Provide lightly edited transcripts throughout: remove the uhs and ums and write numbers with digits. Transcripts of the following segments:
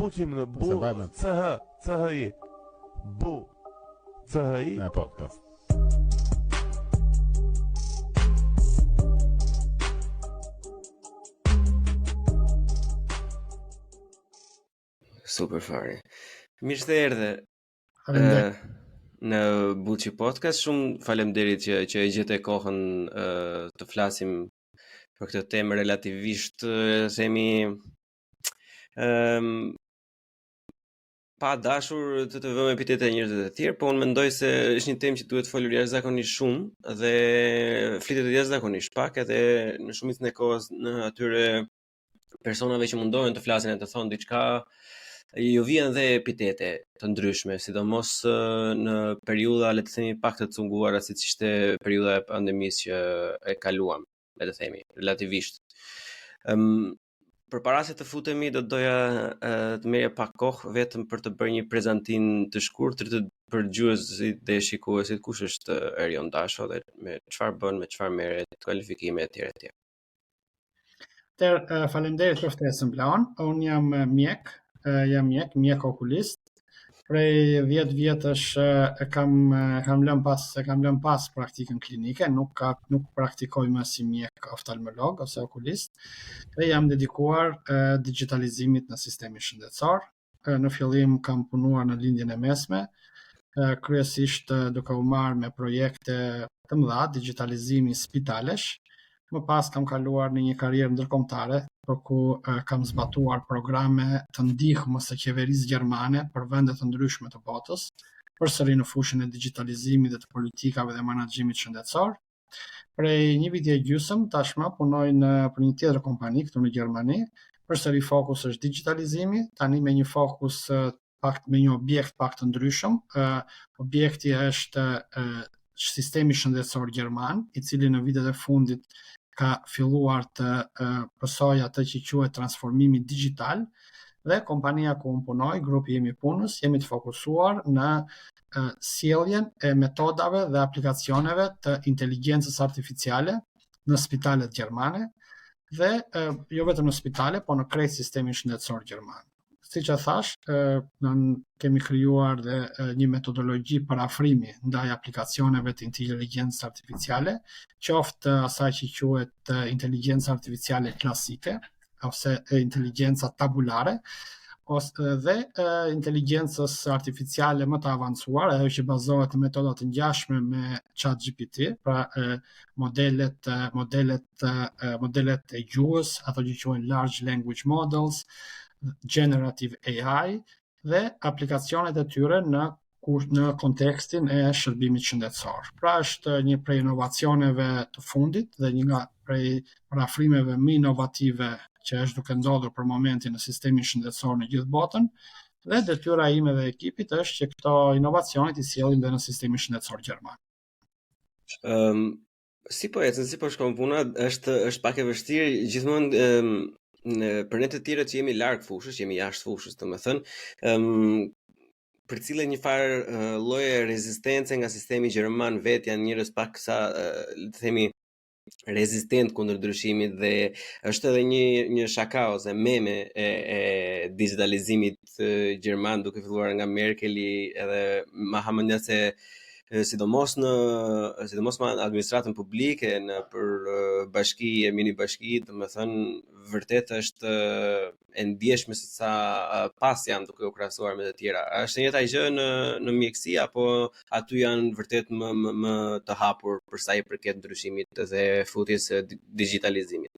buçi më bu CHI. Bu CHI. Po. Super fare. Mirë se erdhe. Në Buçi Podcast, shumë faleminderit që e gjete kohën të flasim për këtë temë relativisht themi pa dashur të vëmë epitete e njerëzve të tjerë, po unë mendoj se është një temë që duhet folur jashtëzakonisht shumë dhe flitet jashtëzakonisht pak, edhe në shumicën e kohës në atyre personave që mundohen të flasin e të thonë diçka, ju vjen dhe epitete të ndryshme, sidomos në periudha, le të themi, pak të cunguara, siç ishte periudha e pandemisë që e kaluam, le të themi, relativisht. Përpara se të futemi, do doja të merrja pak kohë vetëm për të bërë një prezantim të shkurtër për dëgjuesit dhe shikuesit kush është Erion Dasho dhe me çfarë bën, me çfarë merret, kualifikime etj. Faleminderit për ftesën, Blaon. Unë jam mjek okulist. Prej 10 vjetësh kam lënë pas praktikën klinike, nuk praktikoj më si mjek oftalmolog ose okulist, dhe jam dedikuar digitalizimit në sistemin shëndetësor. Në fillim kam punuar në lindjen e mesme, kryesisht duke u marrë me projekte të mëdha digitalizimi spitalesh. Më pas kam kaluar në një karrierë ndërkombëtare, për ku kam zbatuar programe të ndihmës së qeverisë gjermane për vende të ndryshme të botës, përsëri në fushën e digitalizimit dhe të politikave dhe menaxhimit shëndetësor. Prej një viti e gjysmë tashmë punoj për një tjetër kompani këtu në Gjermani. Përsëri fokus është digitalizimi, tani me një fokus me një objekt pak të ndryshëm. Objekti është sistemi shëndetësor gjerman, i cili në vitet e fundit ka filluar të pësoj atë që quhet transformimi digital, dhe kompania ku unë punoj, grupi jemi punës, jemi të fokusuar në sjelljen e metodave dhe aplikacioneve të inteligjencës artificiale në spitalet gjermane dhe jo vetëm në spitale, po në krejt sistemin shëndetësor gjerman. Siç e thash, kemi krijuar dhe një metodologji për afrimi ndaj aplikacioneve të inteligjencës artificiale, qoftë asaj që quhet inteligjenca artificiale klasike ose inteligjenca tabulare, dhe inteligjencës artificiale më të avancuar, ajo që bazohet në metoda të ngjashme me ChatGPT, pra modelet e gjuhës, ato që quhen large language models, generative AI dhe aplikacionet e tyre në kontekstin e shërbimit shëndetësor. Pra është një prej inovacioneve të fundit dhe një nga prej parafrimeve më inovative që është duke ndodhur për momentin në sistemin shëndetësor në gjithë botën, dhe detyra ime dhe ekipit është që këto inovacione i sjellim dhe në sistemin shëndetësor gjerman. Si po shkon puna, është pak e vështirë gjithmonë për ne të tjerë që jemi larg fushës, jemi jashtë fushës, domethënë, për cilën një farë lloje rezistence nga sistemi gjerman vet janë njerëz pak sa le të themi rezistent kundër ndryshimit, dhe është edhe një shaka ose meme e digitalizimit gjerman, duke filluar nga Merkeli edhe ma hamendja se sidomos me administratën publike, për bashki e mini bashki, domethënë vërtet është e ndjeshme se sa pas janë duke u krahasuar me të tjera. Është e njëjta gjë në mjeksi, apo aty janë vërtet më të hapur për sa i përket ndryshimit dhe futjes së digitalizimit?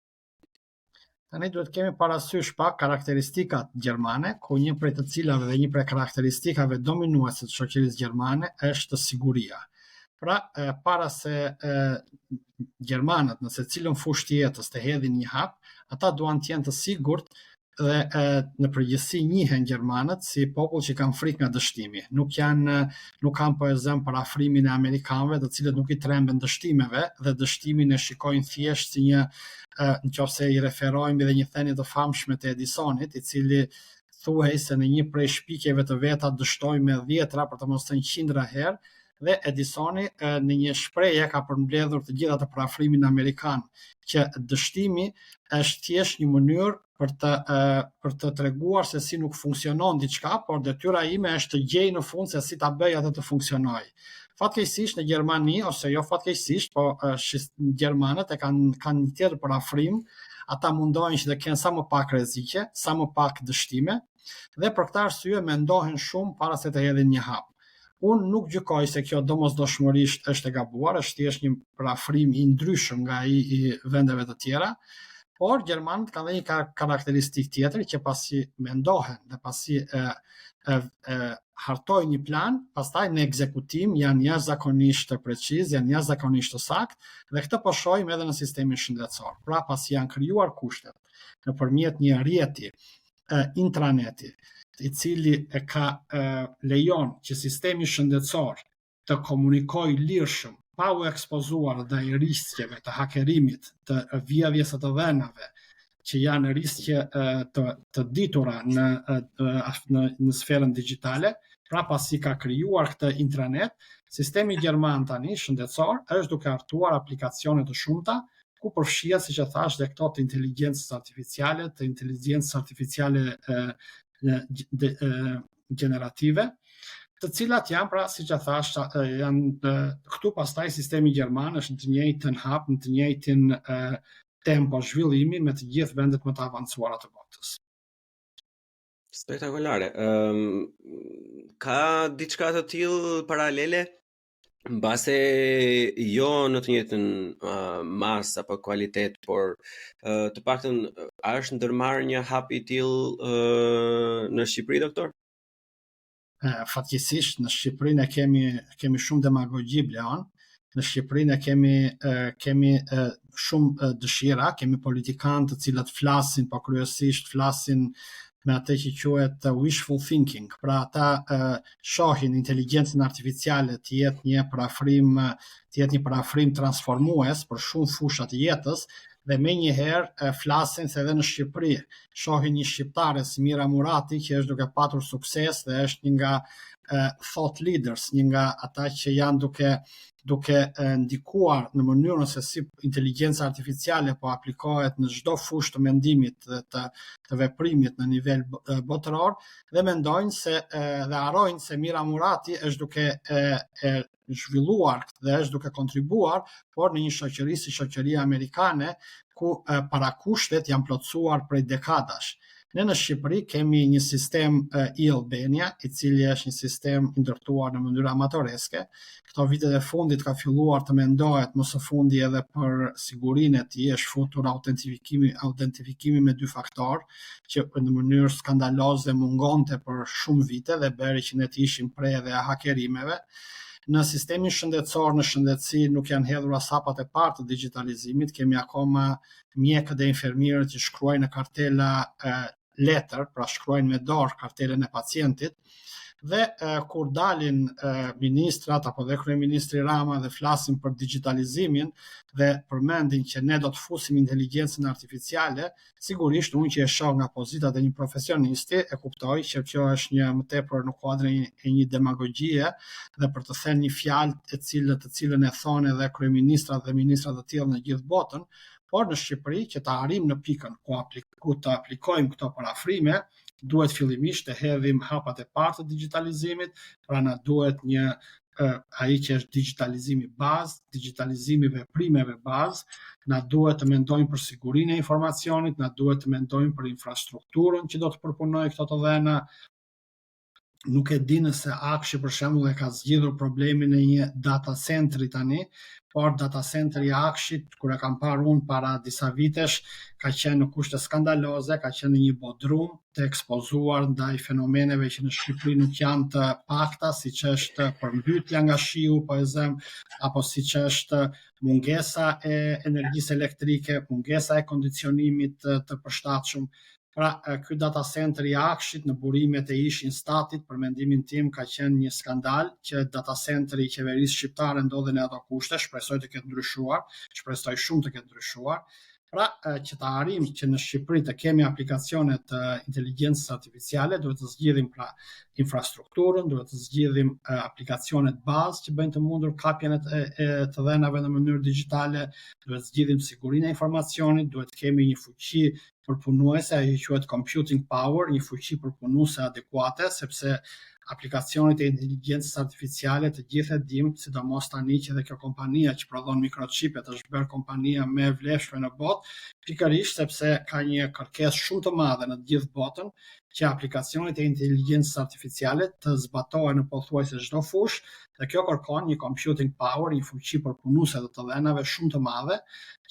Tani duhet kemi parasysh pak karakteristikat gjermane, ku një prej të cilave dhe një prej karakteristikave dominuese të shoqërisë gjermane është siguria. Pra, para se gjermanët në secilën fushë të jetës të hedhin një hap, ata duan të jenë të sigurt dhe në përgjithësi njihen gjermanët si popull që kanë frikë nga dështimi. Nuk kanë për ezemp për afrimin e amerikanëve, të cilët nuk i tremben dështimeve dhe dështimin e shikojnë thjesht si një, nëse i referojmë dhe një thënie të famshme të Edisonit, i cili thuhej se në një prej shpikjeve të veta dështoi me 10 për të mos thënë 100 herë, dhe Edisoni në një shprehje ka përmbledhur të gjitha të parafrimin amerikan, që dështimi është thjesht një mënyrë për të treguar se si nuk funksionon diçka, por detyra ime është të gjej në fund se si ta bëj atë të funksionojë. Fatkeqësisht në Gjermani, ose jo fatkeqësisht, po gjermanët e kanë një tjetër parafrim, ata mundohen që të kenë sa më pak rreziqe, sa më pak dështime, dhe për këtë arsye mendohen shumë para se të hedhin një hap. Unë nuk gjykoj se kjo domosdoshmërisht është e gabuar, është thjesht një parafrim i ndryshëm nga ai i vendeve të tjera, por gjermanët kanë dhe një karakteristikë tjetër që pasi mendohen dhe pasi hartojnë një plan, pastaj në ekzekutim janë jashtëzakonisht të preciz, janë jashtëzakonisht të saktë, dhe këtë po shohim edhe në sistemin shëndetësor. Pra pasi janë krijuar kushtet nëpërmjet një rrjeti intraneti, i cili lejon që sistemi shëndetësor të komunikojë lirshëm, pa u ekspozuar ndaj riskjeve të hakerimit, të vjedhjes së të dhenave, që janë riskje të ditura në sferën digjitale. Pra pasi ka krijuar këtë intranet, sistemi gjerman tani shëndetësor është duke hartuar aplikacione të shumta, ku përfshihet, siç e thash, dhe këto të inteligjencës artificiale, të inteligjencës artificiale generative, të cilat janë, pra siç e thash, janë këtu. Pastaj sistemi gjerman është në të njëjtën hap, në të njëjtin tempo zhvillimi me të gjithë vendet më të avancuara të botës. Spektakolare. Ka diçka të tillë paralele? Mbase jo në të njëjtën masë apo kualitet, por të paktën a është ndërmarrë një hap i tillë në Shqipëri, doktor? Fatkeqësisht në Shqipërinë kemi shumë demagogji, Bleon. Në Shqipërinë kemi shumë dëshira, kemi politikanë të cilët flasin, po kryesisht flasin me atë që quhet wishful thinking. Pra ata shohin inteligjencën artificiale të jetë një parafrim transformues për shumë fusha të jetës, dhe menjëherë flasin se edhe në Shqipëri shohin një shqiptare si Mira Murati që është duke patur sukses dhe është një nga thought leaders, një nga ata që janë duke ndikuar në mënyrën se si inteligjenca artificiale po aplikohet në çdo fushë të mendimit dhe të veprimit në nivel botëror, dhe mendojnë dhe harrojnë se Mira Murati është duke zhvilluar dhe është duke kontribuar, por në një shoqëri si shoqëria amerikane, ku parakushtet janë plotësuar prej dekadash. Ne në Shqipëri kemi një sistem e-Albania, i cili është një sistem i ndërtuar në mënyrë amatoreske. Këto vitet e fundit ka filluar të mendohet më së fundi edhe për sigurinë e tij, është futur autentifikimi me 2 faktor, që në mënyrë skandaloze mungonte për shumë vite dhe bëri që ne të ishim prej edhe hakerimeve. Në sistemin shëndetësor, në shëndetësi, nuk janë hedhur as hapat e parë të digitalizimit, kemi akoma mjekët dhe infermierët që shkruajnë në kartela letër, pra shkruajnë me dorë kartelën e pacientit, dhe kur dalin ministrat apo dhe kryeministri Rama dhe flasin për digitalizimin dhe përmendin që ne do të fusim inteligjencën artificiale, sigurisht unë që e shoh nga pozita e një profesionisti e kuptoj që kjo është një më tepër në kuadrin e një demagogjie dhe për të thënë një fjalë të cilën e thonë edhe kryeministrat dhe ministrat të tjerë në gjithë botën. Por në Shqipëri, që të arrim në pikën ku të aplikojmë këto parafrime, duhet fillimisht të hedhim hapat e parë të digitalizimit, pra na duhet ai që është digitalizimi bazë, digitalizimi veprimeve bazë, na duhet të mendojmë për sigurinë e informacionit, na duhet të mendojmë për infrastrukturën që do të përpunojë këto të dhëna. Nuk e di nëse Akshi për shembull e ka zgjidhur problemin e një data centri tani, por data centri i Akshit, kur e kam parë unë para disa vitesh, ka qenë në kushte skandaloze, ka qenë në një bodrum të ekspozuar ndaj fenomeneve që në Shqipëri nuk janë të pakta, siç është përmbytja nga shiu, po e them, apo siç është mungesa e energjisë elektrike, mungesa e kondicionimit të përshtatshëm. Pra, ky data center i Akshit në burimet e ishin statit, për mendimin tim ka qenë një skandal që data centeri i qeverisë shqiptare ndodhen në ato kushte, shpresoj të ketë ndryshuar, shpresoj shumë të ketë ndryshuar. Pra, që të arrim që në Shqipëri të kemi aplikacione të inteligjencës artificiale, duhet të zgjidhim pra infrastrukturën, duhet të zgjidhim aplikacionet bazë që bëjnë të mundur kapjen e të dhenave në mënyrë digjitale, duhet të zgjidhim sigurinë e informacionit, duhet të kemi një fuqi përpunuese, ajo quhet computing power, një fuqi përpunuese adekuate, sepse aplikacionet e inteligjencës artificiale të gjithë e dim, sidomos tani që dhe kjo kompania që prodhon mikrochipet është bërë kompania me vlefshme në botë, pikërisht sepse ka një kërkesë shumë të madhe në të gjithë botën që aplikacionet e inteligjencës artificiale të zbatohen në pothuajse çdo fushë, dhe kjo kërkon një computing power, një fuqi përpunuese të dhenave shumë të madhe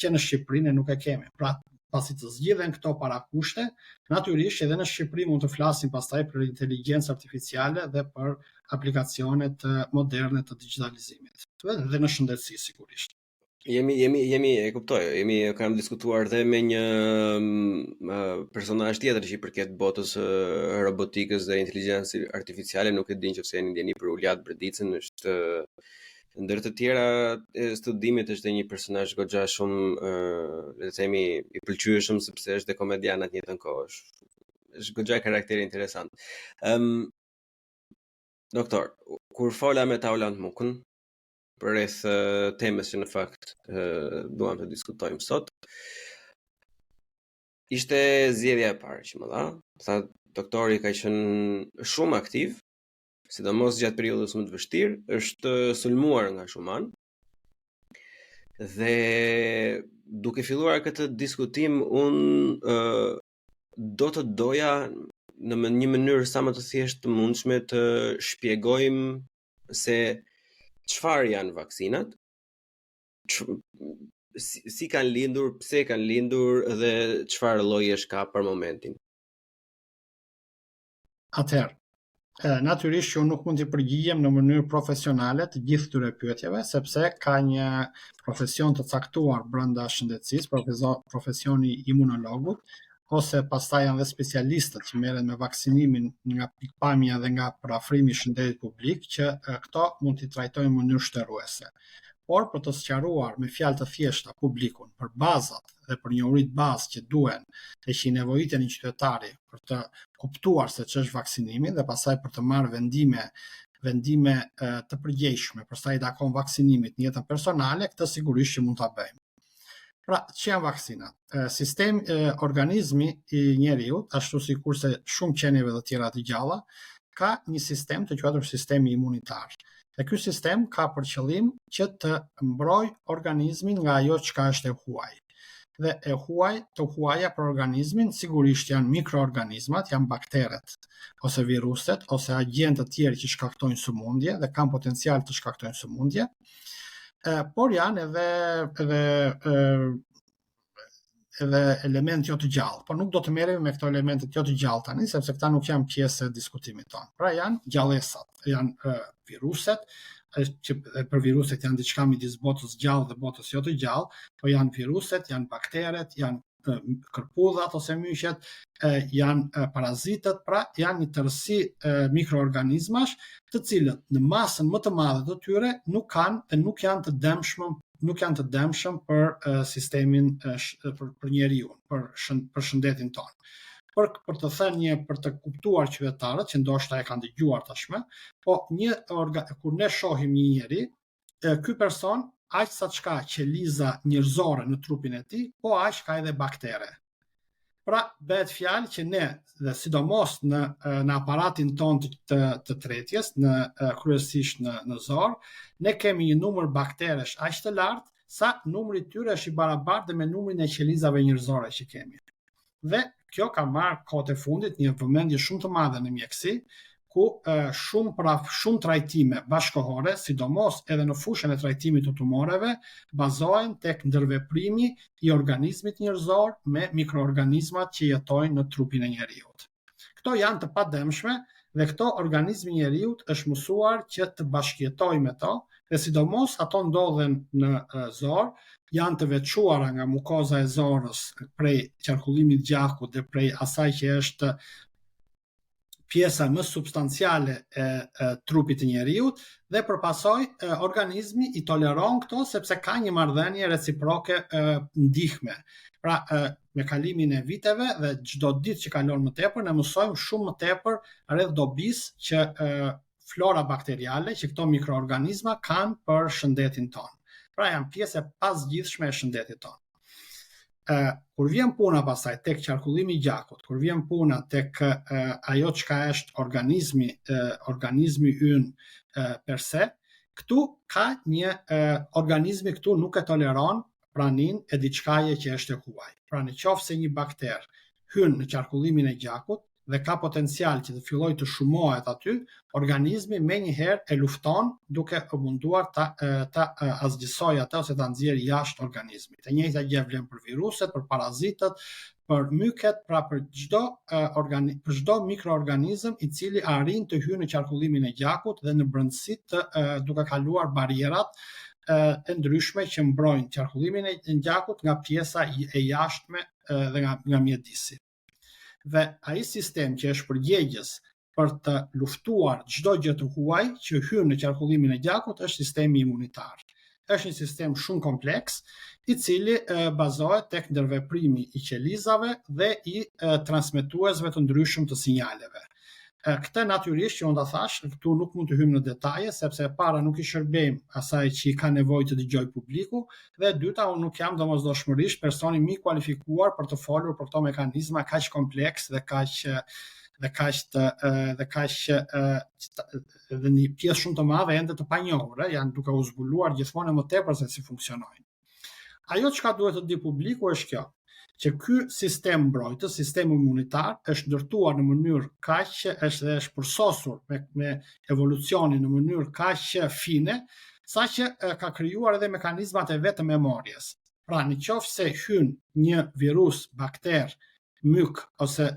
që në Shqipëri ne nuk e kemi. Pra, pasi të zgjidhen këto parakushte, natyrisht edhe në Shqipëri mund të flasim pastaj për inteligjencë artificiale dhe për aplikacionet moderne të digitalizimit. Dhe në shëndetësi sigurisht. E kuptoj, kam diskutuar dhe me një personazh tjetër që i përket botës robotikës dhe inteligjencës artificiale, nuk e din nëse jeni ndjeni për Uliat Bredicën, është ndër të tjera studimit është një personazh goxha shumë le të themi i pëlqyeshëm sepse është dhe komedian atë njëjtën kohë. Është goxha karakter interesant. Doktor, kur fola me Taulant Mukën rreth temës që në fakt duam të diskutojmë sot, ishte zgjedhja e parë që më dha. Tha doktori ka qenë shumë aktiv, sidomos gjatë periudhës më të vështirë, është sulmuar nga Schumann. Dhe duke filluar këtë diskutim, unë do të doja në një mënyrë sa më të thjeshtë të mundshme të shpjegojmë se çfarë janë vaksinat, si kanë lindur, pse kanë lindur dhe çfarë llojesh ka për momentin. Atëherë, natyrisht që unë nuk mund të përgjigjem në mënyrë profesionale të gjithë këtyre pyetjeve, sepse ka një profesion të caktuar brenda shëndetësisë, profesioni i imunologut, ose pastaj janë dhe specialistët që merren me vaksinimin nga pikpamja dhe nga parafrimi i shëndetit publik, që këto mund t'i trajtojnë në mënyrë shtërruese. Por për të sqaruar me fjalë të thjeshta publikun për bazat dhe për njohuritë bazë që duhen dhe që i nevojiten një qytetari për të kuptuar se ç'është vaksinimi dhe pastaj për të marrë vendime të përgjegjshme për sa i takon vaksinimit në jetën personale, këtë sigurisht që mund ta bëjmë. Pra, që janë vaksinat? Organizmi i njeriut, ashtu sikurse shumë qenieve të tjera të gjalla, ka një sistem të quajtur sistemi imunitar. Dhe ky sistem ka për qëllim që të mbrojë organizmin nga ajo çka është e huaj. Dhe të huaja për organizmin sigurisht janë mikroorganizmat, janë bakteret, ose viruset, ose agjentë të tjerë që shkaktojnë sëmundje dhe kanë potencial të shkaktojnë sëmundje. Por janë edhe element jo të gjallë, por nuk do të merremi me këto elementet jo të gjallë tani, sepse këta nuk janë pjesë e diskutimit tonë. Pra janë gjallësat, janë viruset, që për viruset janë diçka midis botës gjallë dhe botës jo të gjallë, po janë viruset, janë bakteret, janë kërpudhat ose myqet, janë parazitët, pra janë një tërësi mikroorganizmash të cilët në masën më të madhe të tyre nuk janë të dëmshëm për sistemin për njeriu, për shëndetin tonë. Për të thënë për të kuptuar qytetarët që ndoshta e kanë dëgjuar tashmë, po kur ne shohim një njeri, ky person aq sa çka qeliza njerëzore në trupin e tij, po aq ka edhe baktere. Pra, bëhet fjalë që ne, dhe sidomos në aparatin tonë të tretjes, kryesisht në zor, ne kemi një numër bakteresh aq të lartë sa numri i tyre është i barabartë me numrin e qelizave njerëzore që kemi. Dhe kjo ka marrë kohët e fundit një vëmendje shumë të madhe në mjeksi, ku shumë trajtime bashkëkohore, sidomos edhe në fushën e trajtimit të tumoreve, bazohen tek ndërveprimi i organizmit njerëzor me mikroorganizmat që jetojnë në trupin e njeriut. Këto janë të padëmshme dhe këto organizmi i njeriut është mësuar që të bashkëjetojë me to, dhe sidomos ato ndodhen në zor, janë të veçuara nga mukoza e zorës prej qarkullimit gjakut dhe prej asaj që është pjesa më substanciale e trupit të njeriut dhe përpasoj organizmi i toleron këto sepse ka një marrëdhënie reciproke ndihme. Pra, me kalimin e viteve dhe çdo ditë që kalon më tepër, ne mësojmë shumë më tepër rreth dobisë që flora bakteriale, që këto mikroorganizma kanë për shëndetin tonë. Pra, janë pjesë e pasgjithshme e shëndetit tonë. Kur vjen puna pastaj tek qarkullimi i gjakut, kur vjen puna tek ajo çka është organizmi ynë per se, këtu ka një organizmi këtu nuk e toleron pranin e diçkaje që është e huaj. Pra nëse një bakter hyn në qarkullimin e gjakut dhe ka potencial që të fillojë të shumohet aty, organizmi menjëherë e lufton duke munduar ta asgjësojë atë ose ta nxjerrë jashtë organizmit. E njëjta gjë vlen për viruset, për parazitët, për myket, pra për çdo mikroorganizëm i cili arrin të hyjë në qarkullimin e gjakut dhe në brendësi duke kaluar barierat e ndryshme që mbrojnë qarkullimin e gjakut nga pjesa e jashtme dhe nga mjedisi. Dhe ai sistem që është përgjegjës për të luftuar çdo gjë të huaj që hyn në qarkullimin e gjakut është sistemi imunitar. Është një sistem shumë kompleks i cili bazohet tek ndërveprimi i qelizave dhe i transmetuesve të ndryshëm të sinjaleve. Këtë natyrisht që unë ta thash, këtu nuk mund të hyjmë në detaje sepse e para nuk i shërbejmë asaj që i ka nevojë të dëgjojë publiku dhe e dyta unë nuk jam domosdoshmërisht personi më i kualifikuar për të folur për këto mekanizma kaq kompleks dhe dhe një pjesë shumë të madhe ende të panjohur, janë duke u zbuluar gjithmonë më tepër se si funksionojnë. Ajo çka duhet të di publiku është kjo, që ky sistem mbrojtës, sistemi imunitar, është ndërtuar në mënyrë kaq që është përsosur me evolucionin në mënyrë kaq fine, saqë ka krijuar edhe mekanizmat e vet të memorjes. Pra, nëse hyn një virus, bakter, myk ose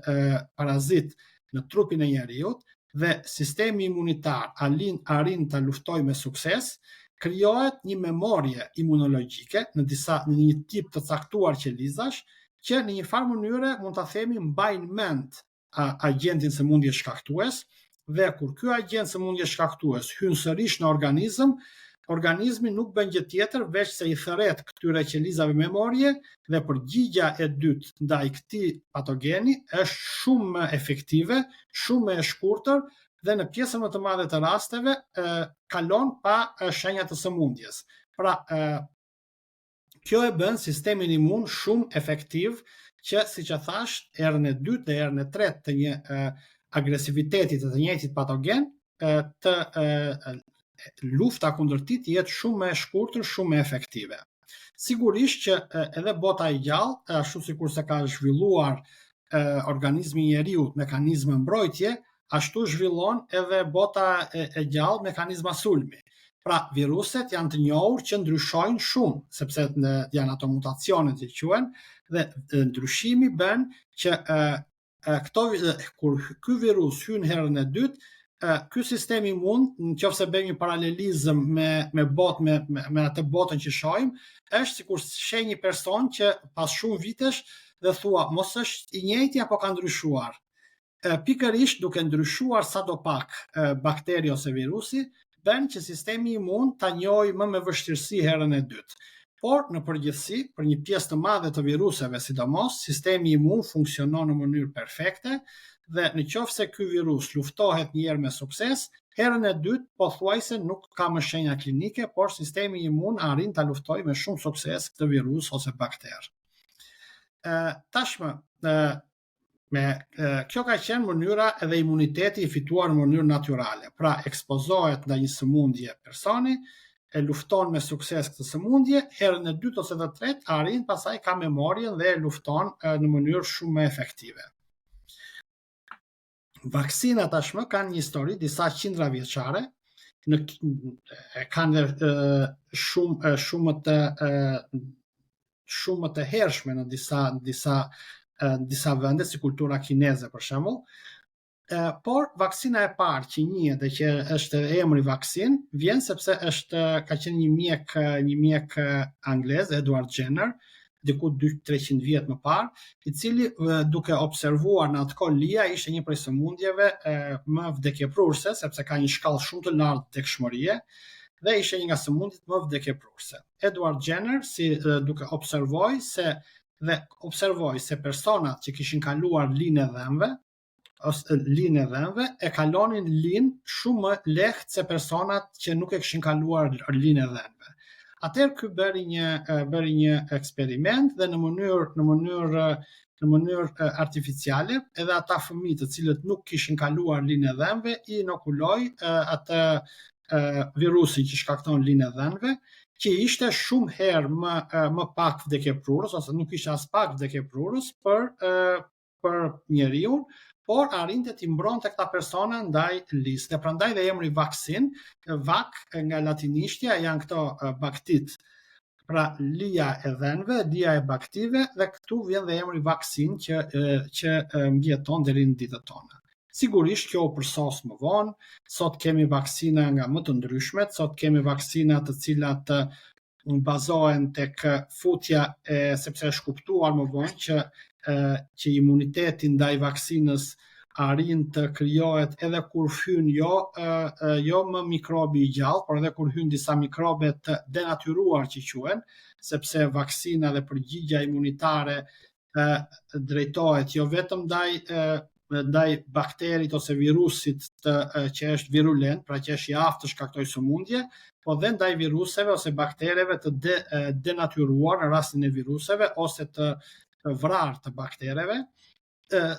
parazit në trupin e njerëzit dhe sistemi imunitar arrin ta luftojë me sukses, krijohet një memorie imunologjike në një tip të caktuar qelizash që në një farë mënyre mund ta themi mbajnë mend agentin sëmundje shkaktues dhe kur ky agent sëmundje shkaktues hyn sërish në organizëm, organizmi nuk bën gjë tjetër veç se i thërret këtyre qelizave memorie dhe përgjigjja e dytë ndaj këtij patogeni është shumë më efektive, shumë më e shkurtër dhe në pjesën më të madhe të rasteve kalon pa shenja të sëmundjes. Pra, kjo e bën sistemin imun shumë efektiv që, siç e thash, erën e dytë dhe erën e tretë të një agresivitetit të njëjtit patogen, lufta kundër tij të jetë shumë më e shkurtër, shumë më efektive. Sigurisht që edhe bota e gjallë, ashtu sikur se ka zhvilluar organizmi i njeriu mekanizme mbrojtje, ashtu zhvillon edhe bota e gjallë mekanizma sulmi. Pra, viruset janë të njohur që ndryshojnë shumë, sepse janë ato mutacionet që quhen, dhe ndryshimi bën që kur ky virus hyn herën e dytë, ky sistem imun, nëse bëjmë një paralelizëm me atë botën që shohim, është sikur sheh një person që pas shumë vitesh dhe thua, mos është i njëjti apo ka ndryshuar. Pikërisht duke ndryshuar sadopak bakteri ose virusi, bën që sistemi imun ta njohë më me vështirësi herën e dytë. Por në përgjithësi, për një pjesë të madhe të viruseve sidomos, sistemi imun funksionon në mënyrë perfekte dhe nëse ky virus luftohet një herë me sukses, herën e dytë pothuajse nuk ka më shenja klinike, por sistemi imun arrin ta luftojë me shumë sukses këtë virus ose bakter. Tashmë, kjo ka qenë mënyra edhe imuniteti i fituar në mënyrë natyrale. Pra, ekspozohet ndaj një sëmundje personi, e lufton me sukses këtë sëmundje, herën e dytë ose të tretë arrin pastaj ka memorien dhe e lufton në mënyrë shumë më efektive. Vaksinat tashmë kanë një histori disa qindra vjeçare, kanë shumë të hershme në disa vende, si kultura kineze për shembull. Por vaksina e parë që njihet dhe që është emri vaksin vjen sepse ka qenë një mjek anglez, Edward Jenner, diku 200-300 vjet më parë, i cili duke observuar në atë kohë lija ishte një prej sëmundjeve më vdekjeprurse, sepse ka një shkallë shumë të lartë vdekshmërie dhe ishte një nga sëmundjet më vdekjeprurse. Edward Jenner duke observoi se personat që kishin kaluar linë e dhënve e kalonin linë shumë më lehtë se personat që nuk e kishin kaluar linë e dhënve. Atëherë ky bëri një eksperiment dhe në mënyrë artificiale edhe ata fëmijë të cilët nuk kishin kaluar linë e dhënve i inokuloi atë virusin që shkakton linë e dhënve, që ishte shumë herë më pak vdekjeprurës ose nuk ishte as pak vdekjeprurës për njeriu, por arrinte t'i mbronte këta persona ndaj lisë. Dhe prandaj dhe emri vaksin, vak nga latinishtja janë këto baktit, pra lija e dhënve, lija e baktive, dhe këtu vjen dhe emri vaksin që mbjeton deri në ditët tona. Sigurisht kjo u përsos më vonë, sot kemi vaksina nga më të ndryshmet, sot kemi vaksina të cilat bazohen tek futja sepse është kuptuar më vonë që imuniteti ndaj vaksinës arrin të krijohet edhe kur hyn jo më mikrobi i gjallë, por edhe kur hyn disa mikrobe të denatyruar që quhen, sepse vaksina dhe përgjigja imunitare drejtohet jo vetëm ndaj bakterit ose virusit që është virulent, pra që është i aftë të shkaktojë sëmundje, po dhe ndaj viruseve ose baktereve të denatyruar në rastin e viruseve ose të vrarë të baktereve,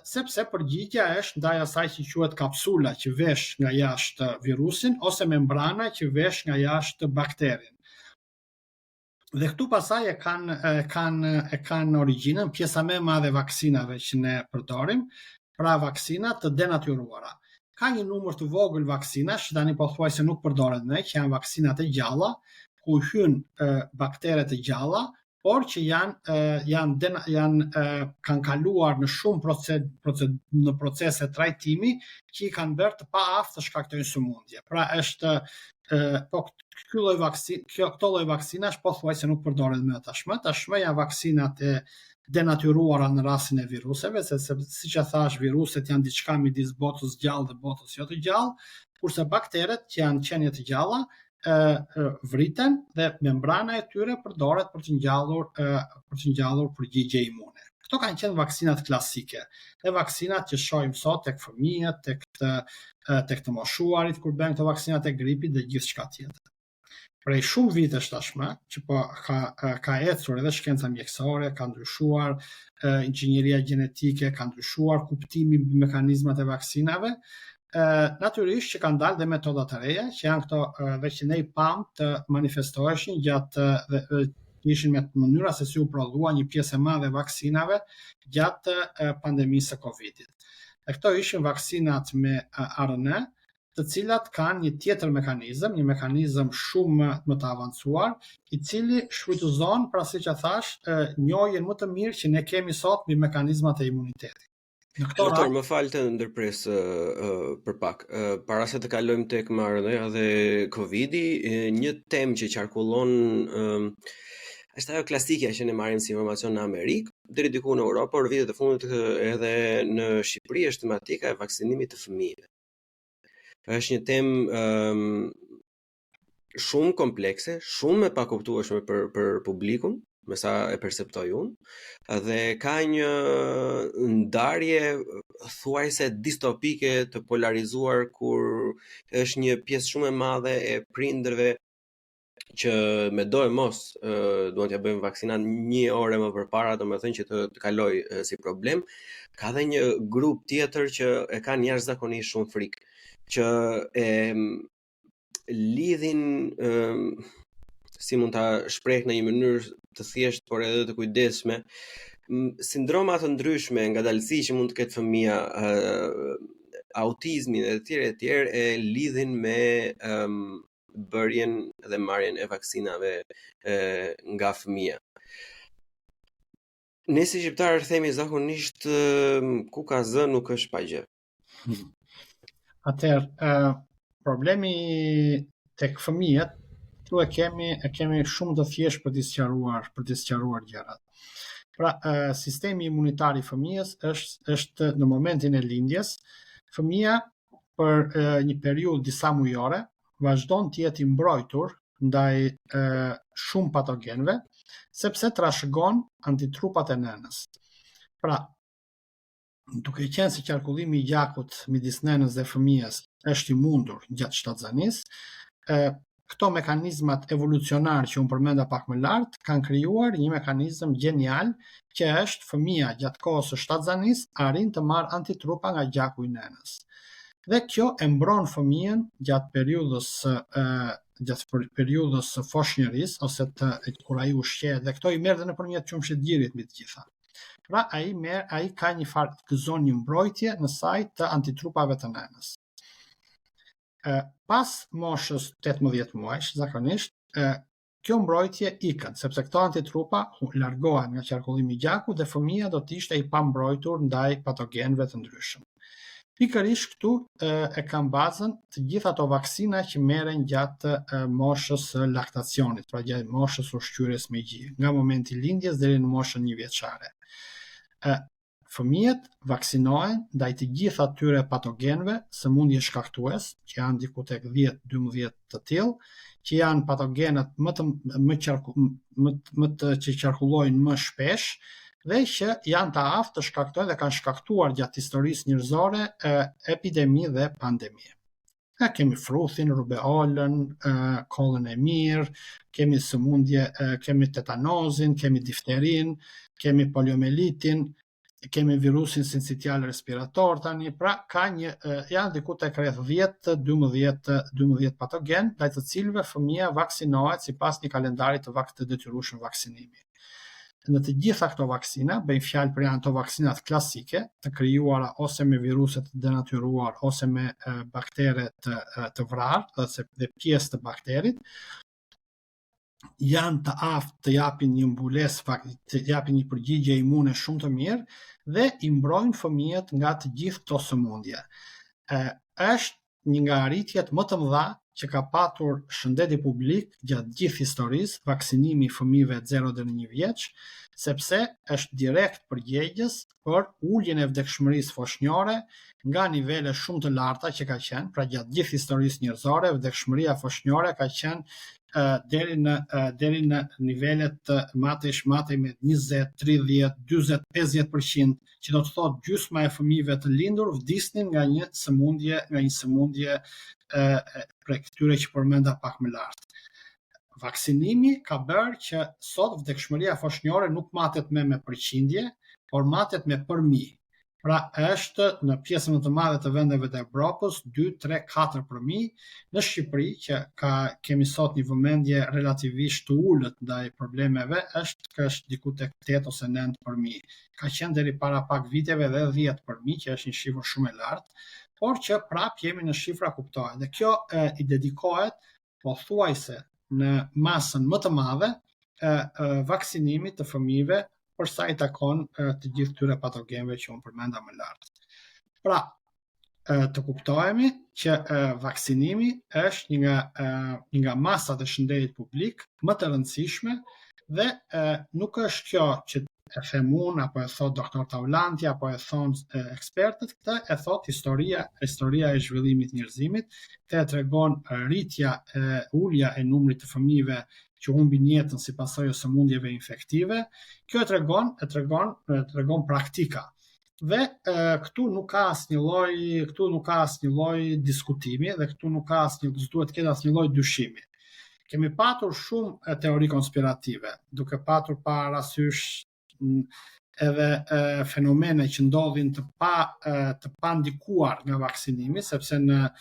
sepse përgjigja është ndaj asaj që quhet kapsula që vesh nga jashtë virusin ose membrana që vesh nga jashtë bakterin. Dhe këtu pasaj e kanë origjinën pjesa më e madhe vaksinave që ne përdorim, pra vaksinat të denatyruara. Ka një numër të vogël vaksinash që tani pothuajse nuk përdoren më, që janë vaksinat e gjalla, ku hyn bakteret e gjalla, por që kanë kaluar në shumë procese trajtimi që i kanë bërë të paaftë të shkaktojnë sëmundje. Pra këto lloj vaksinash pothuajse nuk përdoren më tashmë. Tashmë janë vaksinat e denatyruara në rastin e viruseve, sepse siç e thash, viruset janë diçka midis botës gjallë dhe botës jo të gjallë, kurse bakteret që janë qenie të gjalla vriten dhe membrana e tyre përdoret për të ngjallur përgjigje imune. Këto kanë qenë vaksinat klasike. Dhe vaksinat që shohim sot tek fëmijët, tek të moshuarit kur bëjnë këto vaksinat e gripit dhe gjithçka tjetër. Prej shumë vitesh tashmë, që po ka ecur edhe shkenca mjekësore, ka ndryshuar inxhinieria gjenetike, ka ndryshuar kuptimi i mekanizmat e vaksinave, natyrisht që kanë dalë dhe metoda të reja, që janë këto dhe që ne i pam të manifestoheshin gjatë ishin me mënyra se si u prodhua një pjesë e madhe vaksinave gjatë pandemisë së Covidit. Dhe këto ishin vaksinat me RNA, të cilat kanë një tjetër mekanizëm, një mekanizëm shumë më të avancuar, i cili shfrytëzon, pra siç e thash, njohjen më të mirë që ne kemi sot mbi mekanizmat e imunitetit. Doktor, më falë të ndërpres për pak. Para se të kalojmë tek mRNA dhe Covidi, një temë që qarkullon është ajo klasike që ne marrim si informacion në Amerikë, deri diku në Europë, por vitet e fundit edhe në Shqipëri është tematika e vaksinimit të fëmijëve. Është një temë shumë komplekse, shumë e pakuptueshme për publikun, me sa e perceptoj unë, dhe ka një ndarje thuajse distopike të polarizuar kur është një pjesë shumë e madhe e prindërve që me do e mos duan t'ja bëjmë vaksinat 1 orë më përpara, domethënë që të kaloj si problem. Ka dhe një grup tjetër që e kanë jashtëzakonisht shumë frikë, që e lidhin si mund ta shpreh në një mënyrë të thjeshtë por edhe të kujdesshme, sindroma të ndryshme, ngadalësi që mund të ketë fëmia, autizmin e tjerë e lidhin me bërjen dhe marrjen e vaksinave nga fëmia. Ne si shqiptarë themi zakonisht ku ka zë nuk është pa gjë. Atëherë, problemi tek fëmijët, këtu e kemi shumë të thjeshtë për të sqaruar gjërat. Pra, sistemi imunitar I fëmijës është në momentin e lindjes, fëmija për një periudhë disa mujore vazhdon të jetë I mbrojtur ndaj shumë patogenëve, sepse trashëgon antitrupat e nënës. Pra, duke qenë se qarkullimi I gjakut midis nënës dhe fëmijës është I mundur gjatë shtatzanisë, këto mekanizmat evolucionar që unë përmenda pak më lartë kanë krijuar një mekanizëm genial që është fëmija gjatë kohës së shtatzanisë arrin të marrë antitrupa nga gjaku I nënës. Dhe kjo e mbron fëmijën gjatë periudhës së foshnjërisë ose kur ai ushqehet dhe këto I merr edhe nëpërmjet qumshitgjirit mbi të gjitha. Pra ai ka një farë gëzon një mbrojtje në saj të antitrupave të nënës. Pas moshës 18 muajsh, zakonisht, kjo mbrojtje ikën, sepse këto antitrupa largohen nga qarkullimi I gjakut dhe fëmija do të ishte I pambrojtur ndaj patogenëve të ndryshëm. Pikërisht këtu e kam bazën të gjitha ato vaksina që merren gjatë moshës së laktacionit, pra gjatë moshës ushqyerjes me gjë, nga momenti I lindjes deri në moshën 1 vjeçare. Fëmijët vaksinohen ndaj të gjitha atyre patogenëve, sëmundje shkaktues, që janë diku tek 10-12 të tillë, që janë patogenët që qarkullojnë më shpesh dhe që janë të aftë të shkaktojnë dhe kanë shkaktuar gjatë historisë njerëzore epidemi dhe pandemi. Kemi fruthin, rubeolën, kollën e mirë, kemi sëmundje, kemi tetanozin, kemi difterin, kemi poliomelitin, kemi virusin sincitial respirator tani, pra janë diku tek rreth 10-12 patogen, ndaj të cilëve fëmija vaksinohet sipas një kalendari të detyrueshëm vaksinimi. Në të gjitha këto vaksina, bëjmë fjalë për janë ato vaksinat klasike, të krijuara ose me viruse të denatyruar ose me baktere të vrarë dhe pjesë të bakterit, janë të aftë të japin një mbulesë, të japin një përgjigje imune shumë të mirë dhe I mbrojnë fëmijët nga të gjithë këto sëmundje. Është një nga arritjet më të mëdha që ka patur shëndeti publik gjatë gjithë historisë, vaksinimi I fëmijëve 0 deri në 1 vjeç, sepse është direkt përgjegjës për uljen e vdekshmërisë foshnjore nga nivele shumë të larta që ka qenë, pra gjatë gjithë historisë njerëzore, vdekshmëria foshnjore ka qenë deri në nivelet matej me 20, 30, 40, 50%, që do të thotë gjysma e fëmijëve të lindur vdisnin nga një sëmundje prej këtyre që përmenda pak më lart. Vaksinimi ka bërë që sot vdekshmëria foshnjore nuk matet me përqindje, por matet me përmi. Pra është në pjesën më të madhe të vendeve të Evropës 2, 3, 4 përmi. Në Shqipëri që kemi sot një vëmendje relativisht të ulët ndaj problemeve, është diku tek 8 ose 9 përmi. Ka qenë deri para pak viteve dhe 10 përmi, që është një shifër shumë e lartë, por që prap jemi në shifra kuptohet. Dhe kjo I dedikohet pothuajse në masën më të madhe vaksinimit të fëmijëve për sa I takon të gjithë këtyre patogenëve që unë përmenda më lart. Pra, të kuptohemi që vaksinimi është një nga masat e shëndetit publik më të rëndësishme dhe nuk është kjo që e them unë, apo e thot doktor Taulanti, apo e thon ekspertët, këtë e thot historia e zhvillimit njerëzimit, këtë e tregon rritja ulja e numrit të fëmijëve që humbin jetën si pasojë sëmundjeve infektive. Kjo e tregon praktika. Dhe këtu nuk ka asnjë lloj diskutimi dhe këtu nuk ka duhet të ketë asnjë lloj dyshimi. Kemi patur shumë teori konspirative, duke patur parasysh edhe fenomene që ndodhin të pa ndikuar nga vaksinimi, sepse në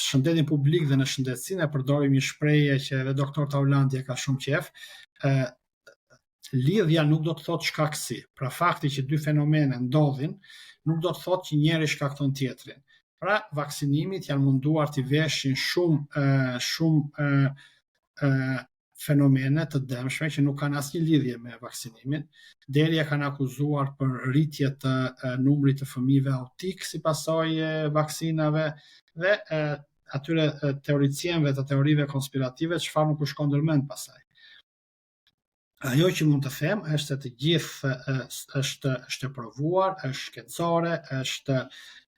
shëndetin publik dhe në shëndetësinë e përdorim një shprehje që edhe doktor Taulanti e ka shumë qef, lidhja nuk do të thotë shkaktësi. Pra fakti që dy fenomene ndodhin nuk do të thotë që njëri shkakton tjetrin. Pra vaksinimit janë munduar t'i veshin shumë fenomene të dëmshme që nuk kanë asnjë lidhje me vaksinimin. Deri e kanë akuzuar për rritje të numrit të fëmijëve autik si pasojë vaksinave dhe atyre teoricienëve të teorive konspirative çfarë nuk u shkon ndërmend pasaj. Ajo që mund të them është se të gjithë është e provuar, është shkencore, është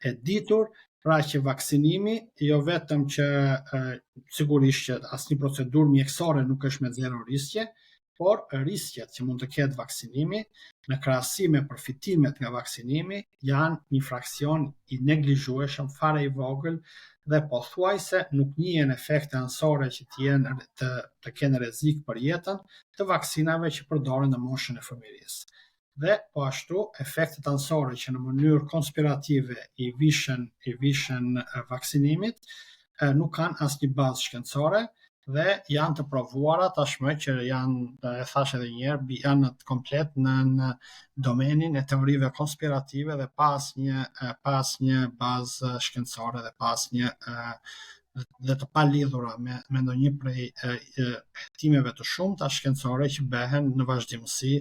e ditur, pra që vaksinimi jo vetëm që sigurisht që asnjë procedurë mjekësore nuk është me zero riskje, por riskjet që mund të ketë vaksinimi në krahasim me përfitimet nga vaksinimi janë një fraksion i neglizhueshëm, fare i vogël dhe pothuajse nuk njihen efekte anësore që të kenë rrezik për jetën të vaksinave që përdoren në moshën e fëmijërisë. Dhe po ashtu efektet anësore që në mënyrë konspirative i vishën vaksinimit nuk kanë asnjë bazë shkencore dhe janë të provuara tashmë që janë, e thash edhe një herë, janë komplet në domenin e teorive konspirative dhe pa asnjë bazë shkencore dhe pa asnjë dhe të palidhura me ndonjë prej hetimeve të shumta shkencore që bëhen në vazhdimësi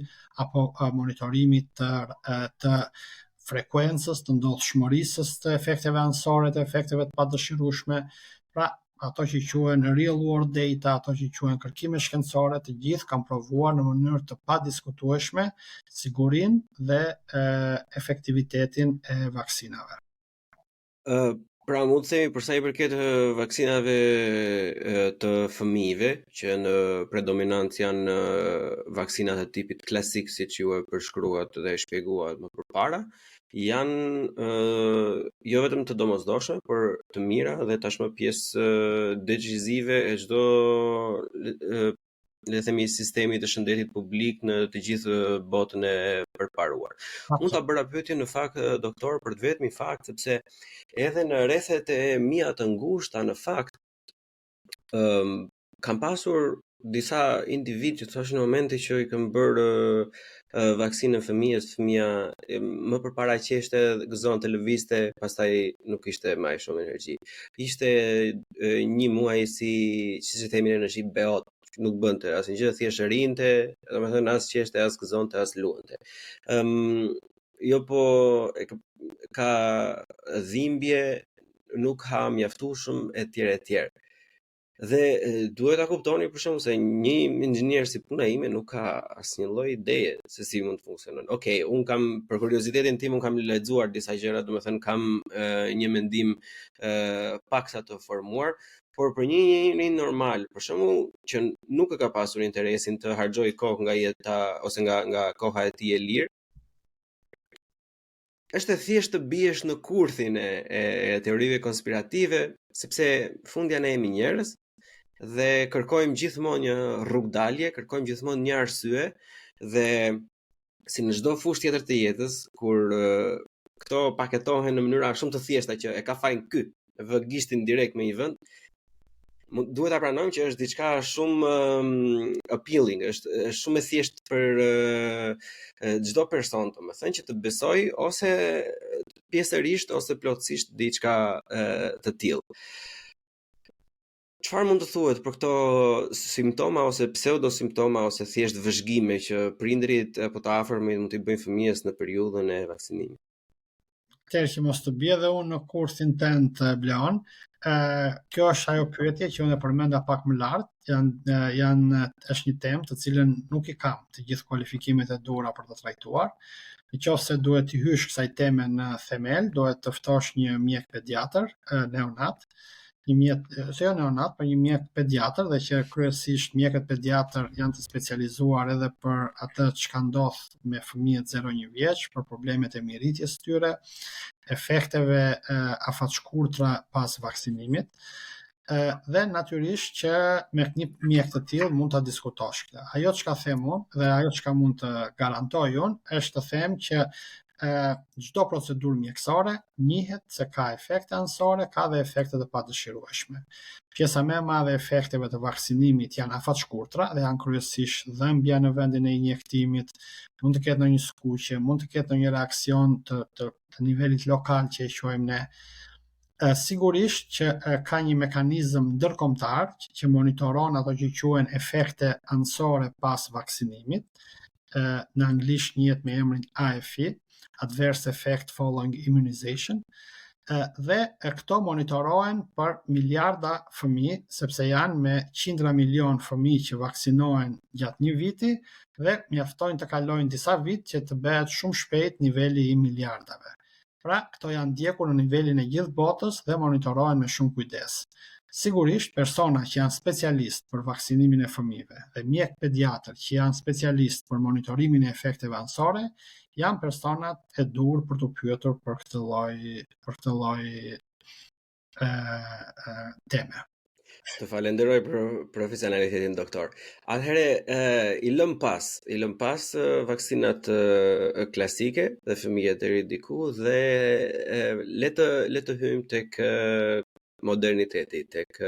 apo monitorimit të frekuencës, të ndodhshmërisë të efekteve anësore, të efekteve të padëshirueshme, pra ato që quhen real world data, ato që quhen kërkime shkencore, të gjithë kanë provuar në mënyrë të padiskutueshme sigurinë dhe efektivitetin e vaksinave. Pra mund të themi për sa i përket vaksinave të fëmijëve, që në predominancë janë vaksinat e tipit klasik, siç ju e përshkruat dhe e shpjeguat më përpara, janë jo vetëm të domosdoshme, por të mira dhe tashmë pjesë decisive e çdo le të themi sistemi të shëndetit publik në të gjithë botën e përparuar. Mund ta bëra pyetje në fakt doktor për të vetmi fakt sepse edhe në rrethet e mia të ngushta në fakt kam pasur disa individ që thoshin në momenti që i kam bërë vaksinën fëmijës, fëmia më përpara qeshte, gëzonte, lëvizte, pastaj nuk ishte më shumë energji. Ishte një muaj si themi në shqip beot, nuk bënte asnjë gjë, thjesht rinte, domethënë as qeshte, as gëzonte, as luante. Jo po ka dhimbje, nuk ha mjaftueshëm etj. Dhe duhet ta kuptoni për shembull se një inxhinier si puna ime nuk ka asnjë lloj ideje se si mund të funksionon. Okej, un kam për kuriozitetin tim un kam lexuar disa gjëra, domethënë kam një mendim paksa të formuar, por për një normal, për shembull, që nuk e ka pasur interesin të harxoj kohë nga jeta ose nga koha e tij e lirë, është thjesht të biesh në kurthin e teorive konspirative, sepse fundja ne jemi njerëz dhe kërkojmë gjithmonë një rrugdalje, kërkojmë gjithmonë një arsye dhe si në çdo fushë tjetër të jetës, kur këto paketohen në mënyra shumë të thjeshta që e ka fajin ky, vë gishtin direkt me një vend, duhet ta pranojmë që është diçka shumë appealing, është shumë e thjeshtë për çdo person, domethënë që të besoj ose pjesërisht ose plotësisht diçka të tillë. Çfarë mund të thuhet për këto simptoma ose pseudosimptoma ose thjesht vëzhgime që prindrit apo të afërmit mund t'i bëjnë fëmijës në periudhën e vaksinimit? Që mos të bie dhe unë në kursin tënd Bleon, kjo është ajo pyetje që unë e përmenda pak më lart, është një temë të cilën nuk i kam të gjithë kualifikimet e duhura për të trajtuar. Nëse duhet të hysh kësaj teme në themel, duhet të ftosh një mjek pediatër, neonat, një mjek pediatër dhe që kryesisht mjekët pediatër janë të specializuar edhe për atë çka ndodh me fëmijët 0-1 vjeç, për problemet e mirëritjes tyre, efekteve afatshkurtra pas vaksinimit. Dhe natyrisht që me një mjek të tillë mund ta diskutosh këtë. Ajo çka them unë dhe ajo çka mund të garantoj unë është të them që çdo procedurë mjekësore njihet se ka efekte anësore, ka dhe efekte të padëshirueshme. Pjesa më e madhe e efekteve të vaksinimit janë afatshkurtra dhe janë kryesisht dhëmbja në vendin e injektimit, mund të ketë ndonjë skuqje, mund të ketë ndonjë reaksion të nivelit lokal që e quajmë ne. Sigurisht që ka një mekanizëm ndërkombëtar që monitoron ato që quhen efekte anësore pas vaksinimit, në anglisht njihet me emrin AFI, Adverse Effect Following Immunization, dhe këto monitorohen për miliarda fëmijë, sepse janë me qindra milion fëmijë që vaksinohen gjatë një viti dhe mjaftojnë të kalojnë disa vit që të bëhet shumë shpejt niveli I miliardave. Pra, këto janë ndjekur në nivelin e gjithë botës dhe monitorohen me shumë kujdes. Sigurisht, persona që janë specialist për vaksinimin e fëmijëve dhe mjek pediatër që janë specialist për monitorimin e efekteve anësore, janë personat e dur për të pyetur për këtë lloj teme. Të falenderoj për profesionalitetin, doktor. Atëherë I lëm pas vaksinat klasike dhe fëmijët e ri diku dhe le të hyjmë tek moderniteti, tek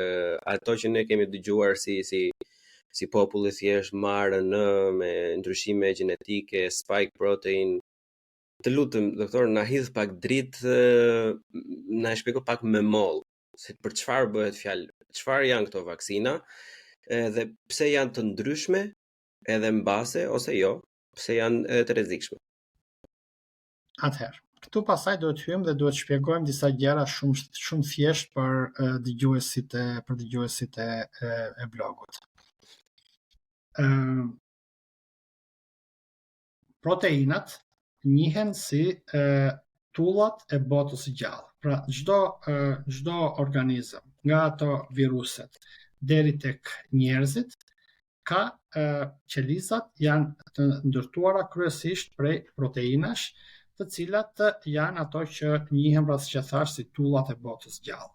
ato që ne kemi dëgjuar si popull I thjesht marrën me ndryshime gjenetike, spike protein. Të lutem, doktor, na hidh pak dritë, na e shpjego pak me moll, se për çfarë bëhet fjalë, çfarë janë këto vaksina, dhe pse janë të ndryshme, edhe mbase ose jo, pse janë të rrezikshme. Atëherë, këtu pasaj duhet hyjmë dhe duhet shpjegojmë disa gjëra shumë thjesht për dëgjuesit e blogut. Proteinat njihen si tullat e botës së gjallë. Pra, çdo organizëm, nga ato viruset deri tek njerëzit, ka qelizat janë të ndërtuara kryesisht prej proteinash, të cilat janë ato që njihen, pra siç e thash, si tullat e botës gjallë.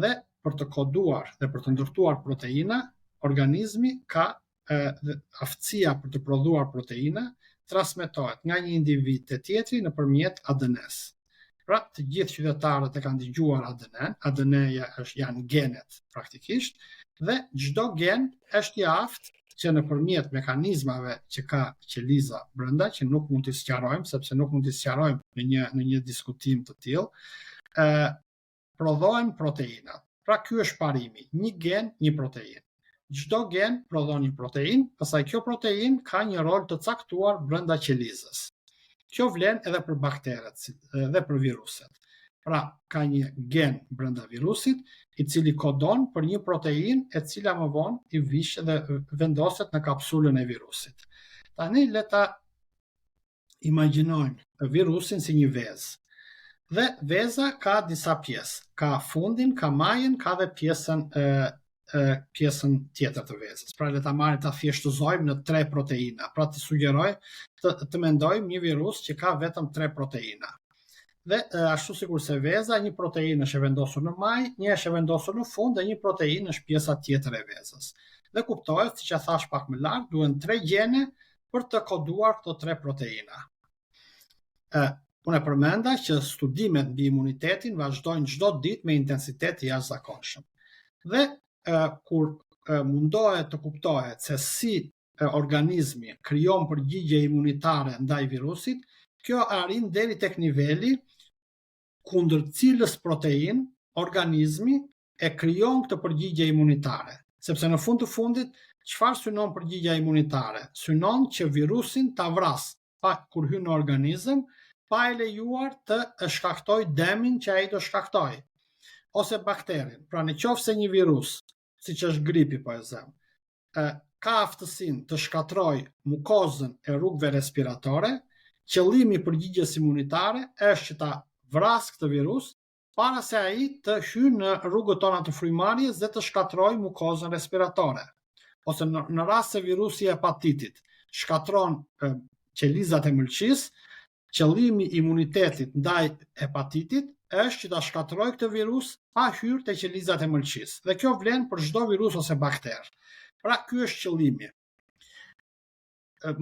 Dhe për të koduar dhe për të ndërtuar proteina, organizmi ka aftësia për të prodhuar proteina transmetohet nga një individ te tjetri nëpërmjet ADN-s. Pra, të gjithë qytetarët e kanë dëgjuar ADN, ADN-ja janë genet praktikisht, dhe çdo gen është I aftë që nëpërmjet mekanizmave që ka qeliza brenda, që nuk mund t'i sqarojmë, sepse nuk mund t'i sqarojmë në një diskutim të tillë, prodhohen proteinat. Pra, ky është parimi, një gen, një proteinë. Çdo gen prodhon një proteinë, pastaj kjo proteinë ka një rol të caktuar brenda qelizës. Kjo vlen edhe për bakteret dhe për viruset. Pra, ka një gen brenda virusit, I cili kodon për një proteinë e cila më vonë I vish dhe vendoset në kapsulën e virusit. Tani le ta imagjinojmë virusin si një vezë. Dhe veza ka disa pjesë. Ka fundin, ka majën, ka dhe pjesën tjetër të vezës. Pra, le ta marrim ta thjeshtëzojmë në 3 proteina. Pra, të sugjeroj të mendojmë një virus që ka vetëm 3 proteina. Dhe ashtu sikurse veza, një proteinë është e vendosur në majë, një është e vendosur në fund dhe një proteinë është pjesa tjetër e vezës. Dhe kuptohet, siç e thash pak më lart, duhen 3 gjene për të koduar këto 3 proteina. Unë e përmenda që studimet mbi imunitetin vazhdojnë çdo ditë me intensitet të jashtëzakonshëm. Dhe kur mundohet të kuptohet se si organizmi krijon përgjigje imunitare ndaj virusit, kjo arrin deri tek niveli kundër cilës protein organizmi e krijon këtë përgjigje imunitare. Sepse në fund të fundit, çfarë synon përgjigja imunitare? Synon që virusin ta vras kur hyn në organizëm, pa e lejuar të shkaktoj demin që ai do shkaktoj. Ose bakterin. Pra, nëse një virus, siç është gripi po e them, ka aftësinë të shkatroj mukozën e rrugëve respiratore, qëllimi I përgjigjes imunitare është që ta vras këtë virus para se ai të hyjë në rrugët tona të frymarrjes dhe të shkatrojë mukozën respiratore. Ose në rast se virusi I hepatitit shkatron qelizat e mëlçisë, qëllimi I imunitetit ndaj hepatitit është që ta shkatrojë këtë virus pa hyrë te qelizat e mëlçisë. Dhe kjo vlen për çdo virus ose bakter. Pra, ky është qëllimi.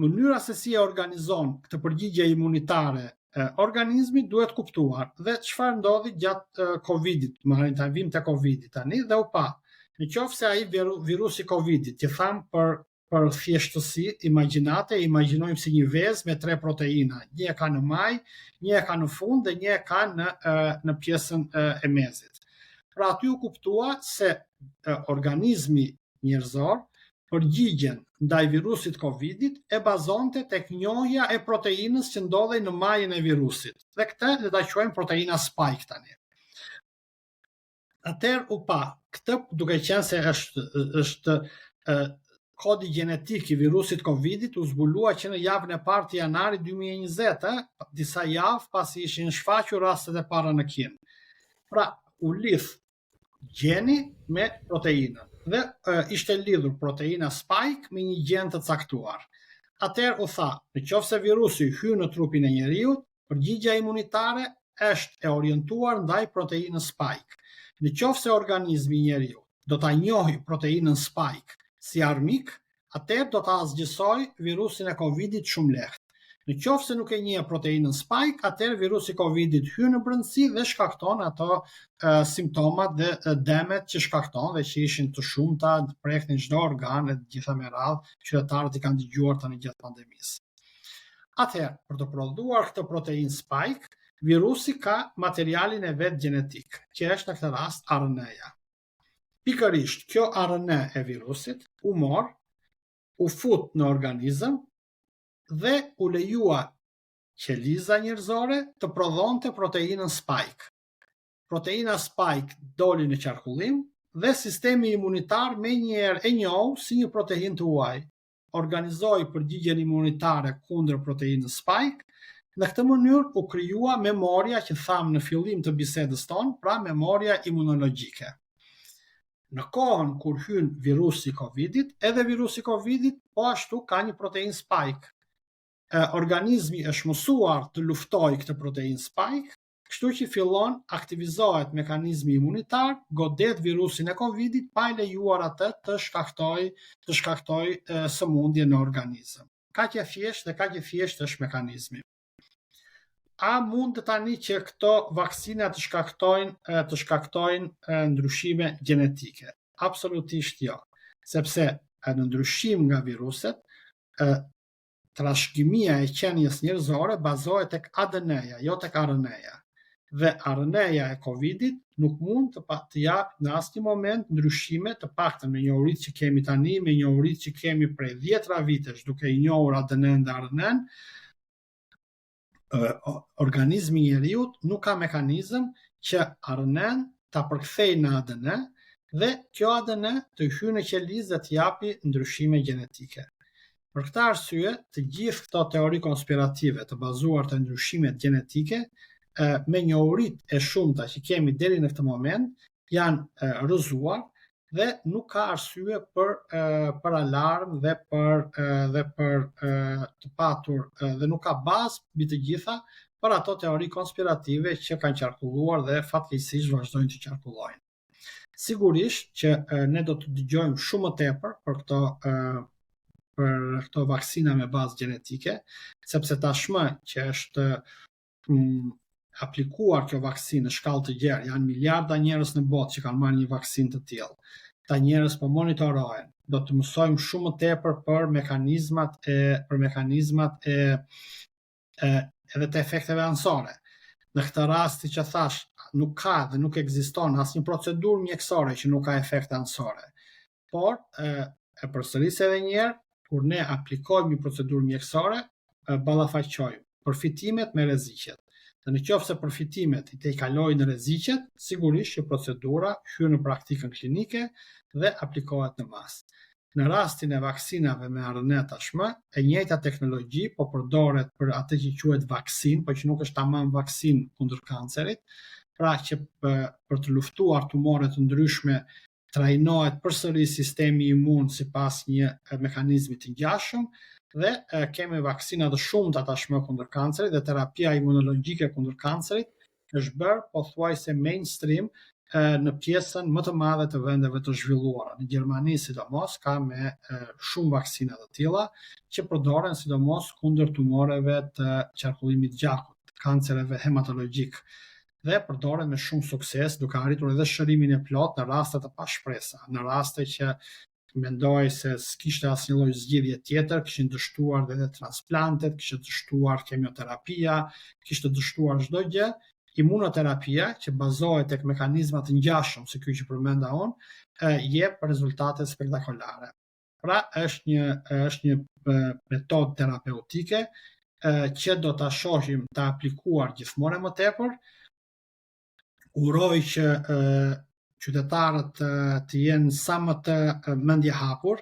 Mënyra se si e organizon këtë përgjigje imunitare organizmi duhet kuptuar. Dhe çfarë ndodhi gjatë Covidit, ta vim te Covidi tani dhe u pa. Nëse ai virusi Covidit, që tham për thjeshtësi imagjinate, imagjinojmë si një vezë me 3 proteina. Një e ka në majë, një e ka në fund dhe një e ka në pjesën e mezit. Pra, aty u kuptua se organizmi njerëzor përgjigjen ndaj virusit Covidit e bazonte tek njohja e proteinës që ndodhej në majën e virusit. Dhe këtë le ta quajmë proteina spike tani. Atëherë këtë duke qenë se është kodi gjenetik I virusit Covidit u zbulua që në javën e parë të janarit 2020, disa javë pasi ishin shfaqur rastet e para në Kinë. Pra, u lidh gjeni me proteinën dhe ishte lidhur proteina spike me një gjen të caktuar. Atëherë u tha, nëse virusi hyn në trupin e njeriut, përgjigjja imunitare është e orientuar ndaj proteinës spike. Nëse organizmi I njeriut do ta njohë proteinën spike si armik, atëherë do ta zgjësoj virusin e Covidit shumë lehtë. Nëse nuk e njeh proteinën spike, atëherë virusi Covidit hyn në brendësi dhe shkakton ato simptomat dhe demet që shkakton dhe që ishin të shumta, preknin çdo organ e gjitha me radhë, qytetarët I kanë dëgjuar tani gjatë pandemisë. Atëherë, për të prodhuar këtë protein spike, virusi ka materialin e vet gjenetik, që është në këtë rast RNA-ja. Pikërisht, kjo RNA e virusit u fut në organizëm dhe u lejua qeliza njerëzore të prodhonte proteinën spike. Proteina spike doli në qarkullim dhe sistemi imunitar menjëherë e njohu si një proteinë të huaj. Organizoi përgjigjen imunitare kundër proteinës spike. Në këtë mënyrë u krijua memoria që thamë në fillim të bisedës tonë, pra memoria imunologjike. Në kohën kur hyn virusi Covidit, edhe virusi Covidit po ashtu ka një protein spike. Organizmi është mësuar të luftojë këtë protein spike, kështu që fillon aktivizohet mekanizmi imunitar, godet virusin e Covidit pa I lejuar atë të shkaktoj sëmundje në organizëm. Kaq e thjesht është mekanizmi. A mund tani që këto vaksina të shkaktojnë ndryshime gjenetike? Absolutisht jo, sepse në ndryshim nga viruset, trashëgimia e qenies njerëzore bazohet tek ADN-ja, jo tek RNA-ja. Dhe RNA-ja e Covidit nuk mund të japë në asnjë moment ndryshime, të paktën me njohuritë që kemi tani, me njohuritë që kemi prej 10 vitesh duke I njohur ADN-n dhe RNA-n, organizmi I njeriut nuk ka mekanizëm që RNA-n ta përkthejë në ADN dhe kjo ADN të hyjë në qelizë dhe të japi ndryshime gjenetike. Për këtë arsye, të gjithë këto teori konspirative të bazuar të ndryshimet gjenetike, me njohuritë e shumta që kemi deri në këtë moment, janë rrëzuar dhe nuk ka arsye për alarm dhe për të patur dhe nuk ka bazë mbi të gjitha për ato teori konspirative që kanë qarkulluar dhe fatkeqësisht vazhdojnë të qarkullojnë. Sigurisht që ne do të dëgjojmë shumë më tepër për këto vaksina me bazë gjenetike, sepse tashmë që është aplikuar kjo vaksinë në shkallë të gjerë, janë miliarda njerëz në botë që kanë marrë një vaksinë të tillë. Ta njerëz po monitorohen. Do të mësojmë shumë më tepër për mekanizmat e edhe të efekteve anësore. Në këtë rast, siç e thash, nuk ka dhe nuk ekziston asnjë procedurë mjekësore që nuk ka efekte anësore. Por e përsëris edhe një herë, kur ne aplikojmë një procedurë mjekësore, ballafaqojmë përfitimet me rreziqet. Dhe nëse përfitimet I kalojnë në rreziqet, sigurisht që procedura hyn në praktikën klinike dhe aplikohet në masë. Në rastin e vaksinave me RNA tashmë, e njëjta teknologji po përdoret për atë që quhet vaksinë, por që nuk është tamam vaksinë kundër kancerit, pra që për të luftuar tumore të ndryshme trajnohet përsëri sistemi imun sipas një mekanizmi të ngjashëm dhe kemi vaksina të shumta tashmë kundër kancerit dhe terapia imunologjike kundër kancerit është bërë pothuajse mainstream në pjesën më të madhe të vendeve të zhvilluara. Në Gjermani sidomos ka me shumë vaksina të tilla që përdoren sidomos kundër tumoreve të qarkullimit gjakut, kancereve hematologjik dhe përdoren me shumë sukses duke arritur edhe shërimin e plot në raste të pashpresa, në raste që mendoj se s'kishte asnjë lloj zgjidhje tjetër, kishin dështuar edhe transplantet, kishte dështuar kemioterapia, kishte dështuar çdo gjë. Imunoterapia, që bazohet tek mekanizma të ngjashëm si ky që përmenda unë, jep rezultate spektakolare. Pra është një metodë terapeutike që do ta shohim të aplikuar gjithmonë më tepër. Uroj që qytetarët të jenë sa më të mendje hapur,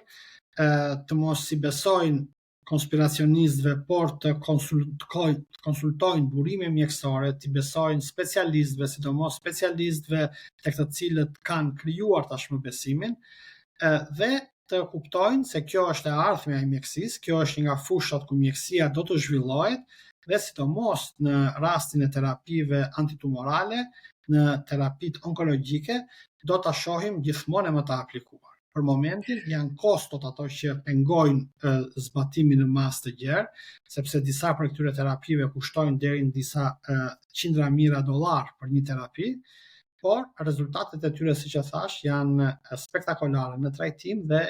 të mos i besojnë konspiracionistëve, por të konsultojnë burime mjekësore, të besojnë specialistëve, sidomos specialistëve tek të cilët kanë krijuar tashmë besimin, dhe të kuptojnë se kjo është e ardhmja e mjekësisë, kjo është nga fushat ku mjekësia do të zhvillohet, dhe sidomos në rastin e terapive antitumorale, në terapit onkologjike, do ta shohim gjithmonë më të aplikuar. Për momentin janë kostot ato që pengojnë zbatimin në masë të gjerë, sepse disa për këtyre terapive kushtojnë deri në disa qindra mijëra dollar për një terapi, por rezultatet e tyre, siç e thash, janë spektakolare në trajtim dhe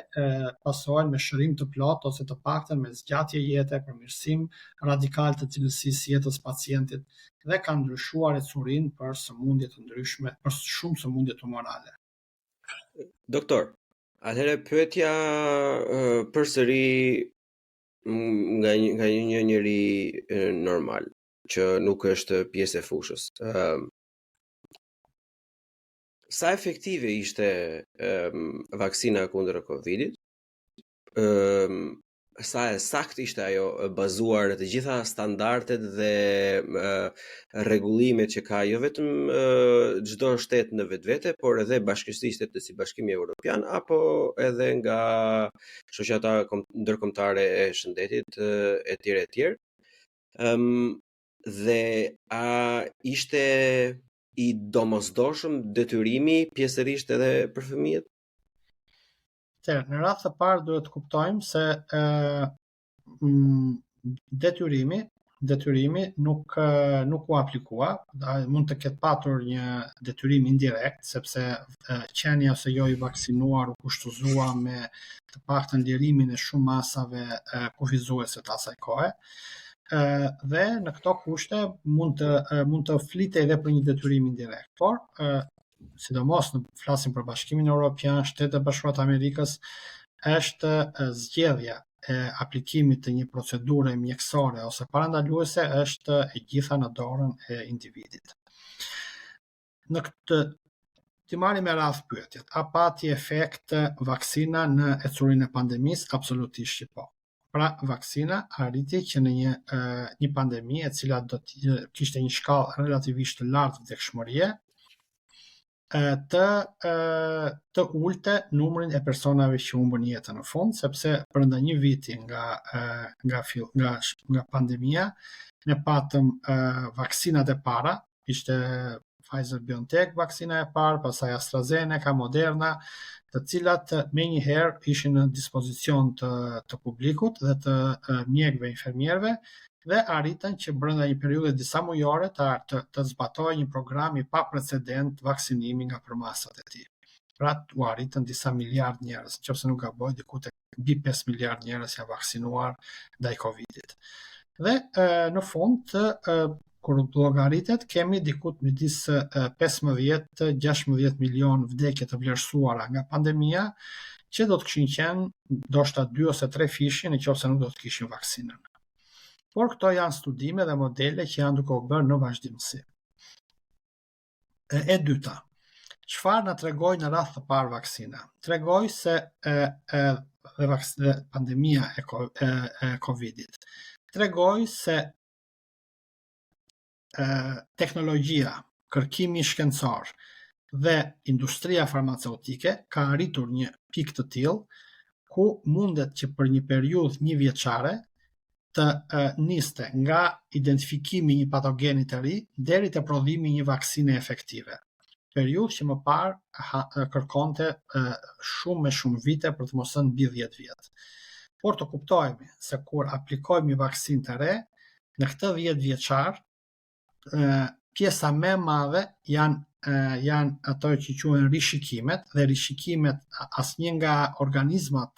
pasohen me shërim të plot ose të paktën me zgjatje jete, përmirësim radikal të cilësisë jetës pacientit dhe kanë ndryshuar ecurinë për sëmundje të ndryshme, për shumë sëmundje tumorale. Doktor, atëherë pyetja përsëri nga një njeri normal që nuk është pjesë e fushës. Sa efektive ishte vaksina kundër Covidit? Sa e saktë ishte ajo bazuar në të gjitha standardet dhe rregullimet që ka jo vetëm çdo shtet në vetvete, por edhe bashkësisht shtetet si Bashkimi Evropian apo edhe nga shoqata ndërkombëtare e shëndetit etj etj. Dhe a ishte i domosdoshëm detyrimi pjesërisht edhe për fëmijët? Në radhë të parë duhet të kuptojmë se detyrimi nuk u aplikua, mund të ketë patur një detyrim indirekt, sepse qenia ose jo i vaksinuar u kushtuzua me të paktën lirimin e shumë masave kufizuese të asaj kohe. Dhe në këto kushte mund të flitej edhe për një detyrim indirekt, por sidomos në flasim për Bashkimin Evropian, Shtetet e Bashkuara të Amerikës, është zgjedhja e aplikimit të një procedure mjekësore ose parandaluese është e gjitha në dorën e individit. Në këtë të marrim me radhë pyetjet, a pati efekt vaksina në ecurinë e pandemisë? Absolutisht që po. Pra, vaksina arriti që në një pandemi e cila do të kishte një shkallë relativisht të lartë vdekshmërie, të ulte numrin e personave që humbën jetën në fund, sepse brenda një viti nga pandemia ne patëm vaksinat e para, ishte Pfizer-BioNTech vaksina e parë, pastaj AstraZeneca, Moderna, të cilat menjëherë ishin në dispozicion të publikut dhe të mjekëve infermierëve dhe arritën që brenda një periudhe disa mujore të zbatojë një program i paprecedent vaksinimi nga përmasat e tij. Pra u arritën disa miliard njerëz, nëse nuk gaboj, diku tek mbi 5 miliard njerëz janë vaksinuar ndaj Covidit. Dhe në fund kur llogaritet, kemi diku midis 15-16 milion vdekje të vlerësuara nga pandemia, që do të kishin qenë ndoshta 2 ose 3 fishin nëse nuk do të kishin vaksinën. Por këto janë studime dhe modele që janë duke u bërë në vazhdimsi. E dyta, çfarë na tregoi në radhë të parë vaksina? Tregoi se pandemia e Covidit tregoi se teknologjia, kërkimi shkencor dhe industria farmaceutike ka arritur një pikë të tillë ku mundet që për një periudhë një vjeçare të niste nga identifikimi një patogeni të ri deri te prodhimi një vaksine efektive. Periudhë që më parë kërkonte shumë vite, për të mos thënë mbi 10 vjet. Por të kuptojmë se kur aplikojmë një vaksinë të re, në këtë 10 vjeçar pjesa më e madhe janë ato që quhen rishikimet, dhe rishikimet, asnjë nga organizmat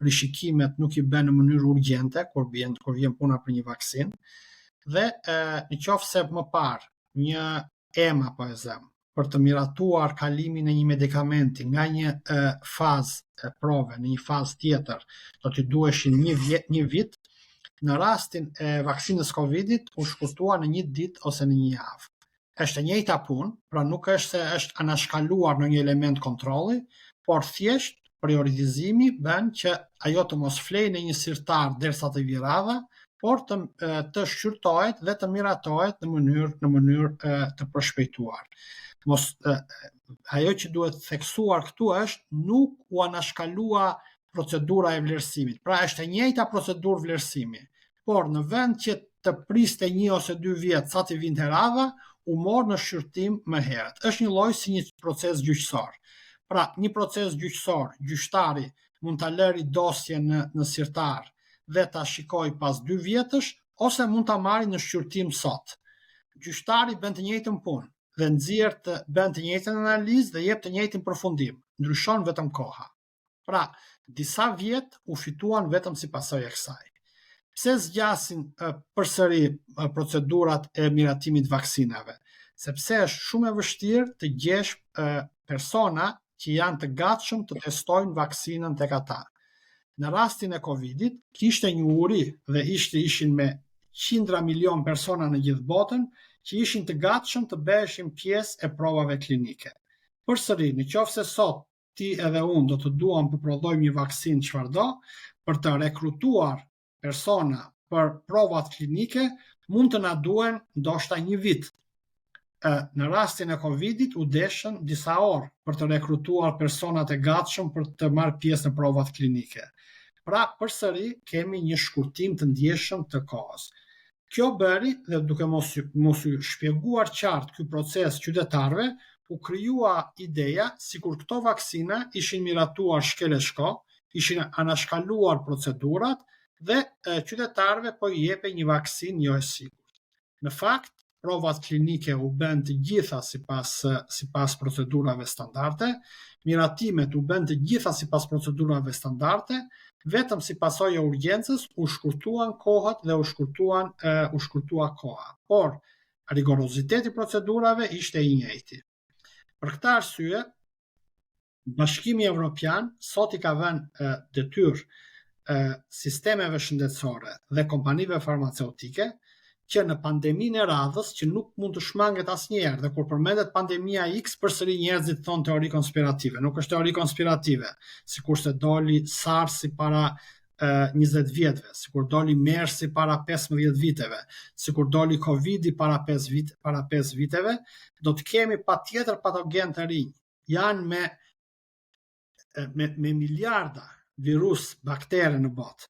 rishikimet nuk i bën në mënyrë urgjente kur vjen puna për një vaksinë, dhe nëse më parë një EMA po e zëm për të miratuar kalimin e një medikamenti nga një fazë prove në një fazë tjetër, do t'i duheshin një vit, në rastin e vaksinës Covidit u shkurtua në 1 ditë ose në 1 javë. Është e njëjta punë, pra nuk është se është anashkaluar në një element kontrolli, por thjesht prioritizimi bën që ajo të mos flejë në një sirtar derisa të vi radha, por të shqyrtohet dhe të miratohet në mënyrë të përshpejtuar. Ajo që duhet theksuar këtu është nuk u anashkalua procedura e vlerësimit. Pra është e njëjta procedurë vlerësimi, por në vend që të priste 1 ose 2 vjet sa të vinte radha, u mor në shqyrtim më herët. Është një lloj si një proces gjyqësor. Pra, një proces gjyqësor, gjyqtari mund ta lëri dosjen në sirtar dhe ta shikoj pas 2 vjetësh, ose mund ta marrë në shqyrtim sot. Gjyqtari bën të njëjtën punë dhe nxjerr bën të njëjtën analizë dhe jep të njëjtin përfundim. Ndryshon vetëm koha. Pra, disa vjet u fituan vetëm si pasojë e kësaj. Pse zgjasin përsëri procedurat e miratimit vaksinave? Sepse është shumë e vështirë të gjesh persona që janë të gatshëm të testojnë vaksinën tek ata. Në rastin e Covidit, kishte një uri dhe ishin me qindra milion persona në gjithë botën që ishin të gatshëm të bëheshin pjesë e provave klinike. Përsëri, nëse sot ti edhe unë do të duam të prodhojmë një vaksinë çfarëdo, për të rekrutuar persona për provat klinike, mund të na duhen ndoshta 1 vit. Në rastin e Covidit u deshën disa orë për të rekrutuar personat e gatshëm për të marrë pjesë në provat klinike. Pra, përsëri kemi një shkurtim të ndjeshëm të kohës. Kjo bëri, dhe duke mos u shpjeguar qartë ky proces qytetarëve, u krijua ideja sikur këto vaksina ishin miratuar shkeleshko, ishin anashkaluar procedurat dhe qytetarëve po i jepej një vaksinë jo e sigurt. Në fakt, provat klinike u bën të gjitha sipas procedurave standarde, miratimet u bën të gjitha sipas procedurave standarde, vetëm si pasojë e urgjencës u shkurtuan kohët dhe u shkurtua koha. Por rigoroziteti i procedurave ishte i njëjti. Për këtë arsye, Bashkimi Evropian sot i ka vënë detyrë sistemeve shëndetësore dhe kompanive farmaceutike që në pandeminë e radhës, që nuk mund të shmanget asnjëherë, dhe kur përmendet pandemia X, përsëri njerëzit thonë teori konspirative. Nuk është teori konspirative, sikurse doli SARS para 20 vjetëve, sikur doli MERS para 15 viteve, sikur doli Covidi para 5 viteve, do të kemi patjetër patogen të rinj. Janë me miliarda virus, baktere në botë.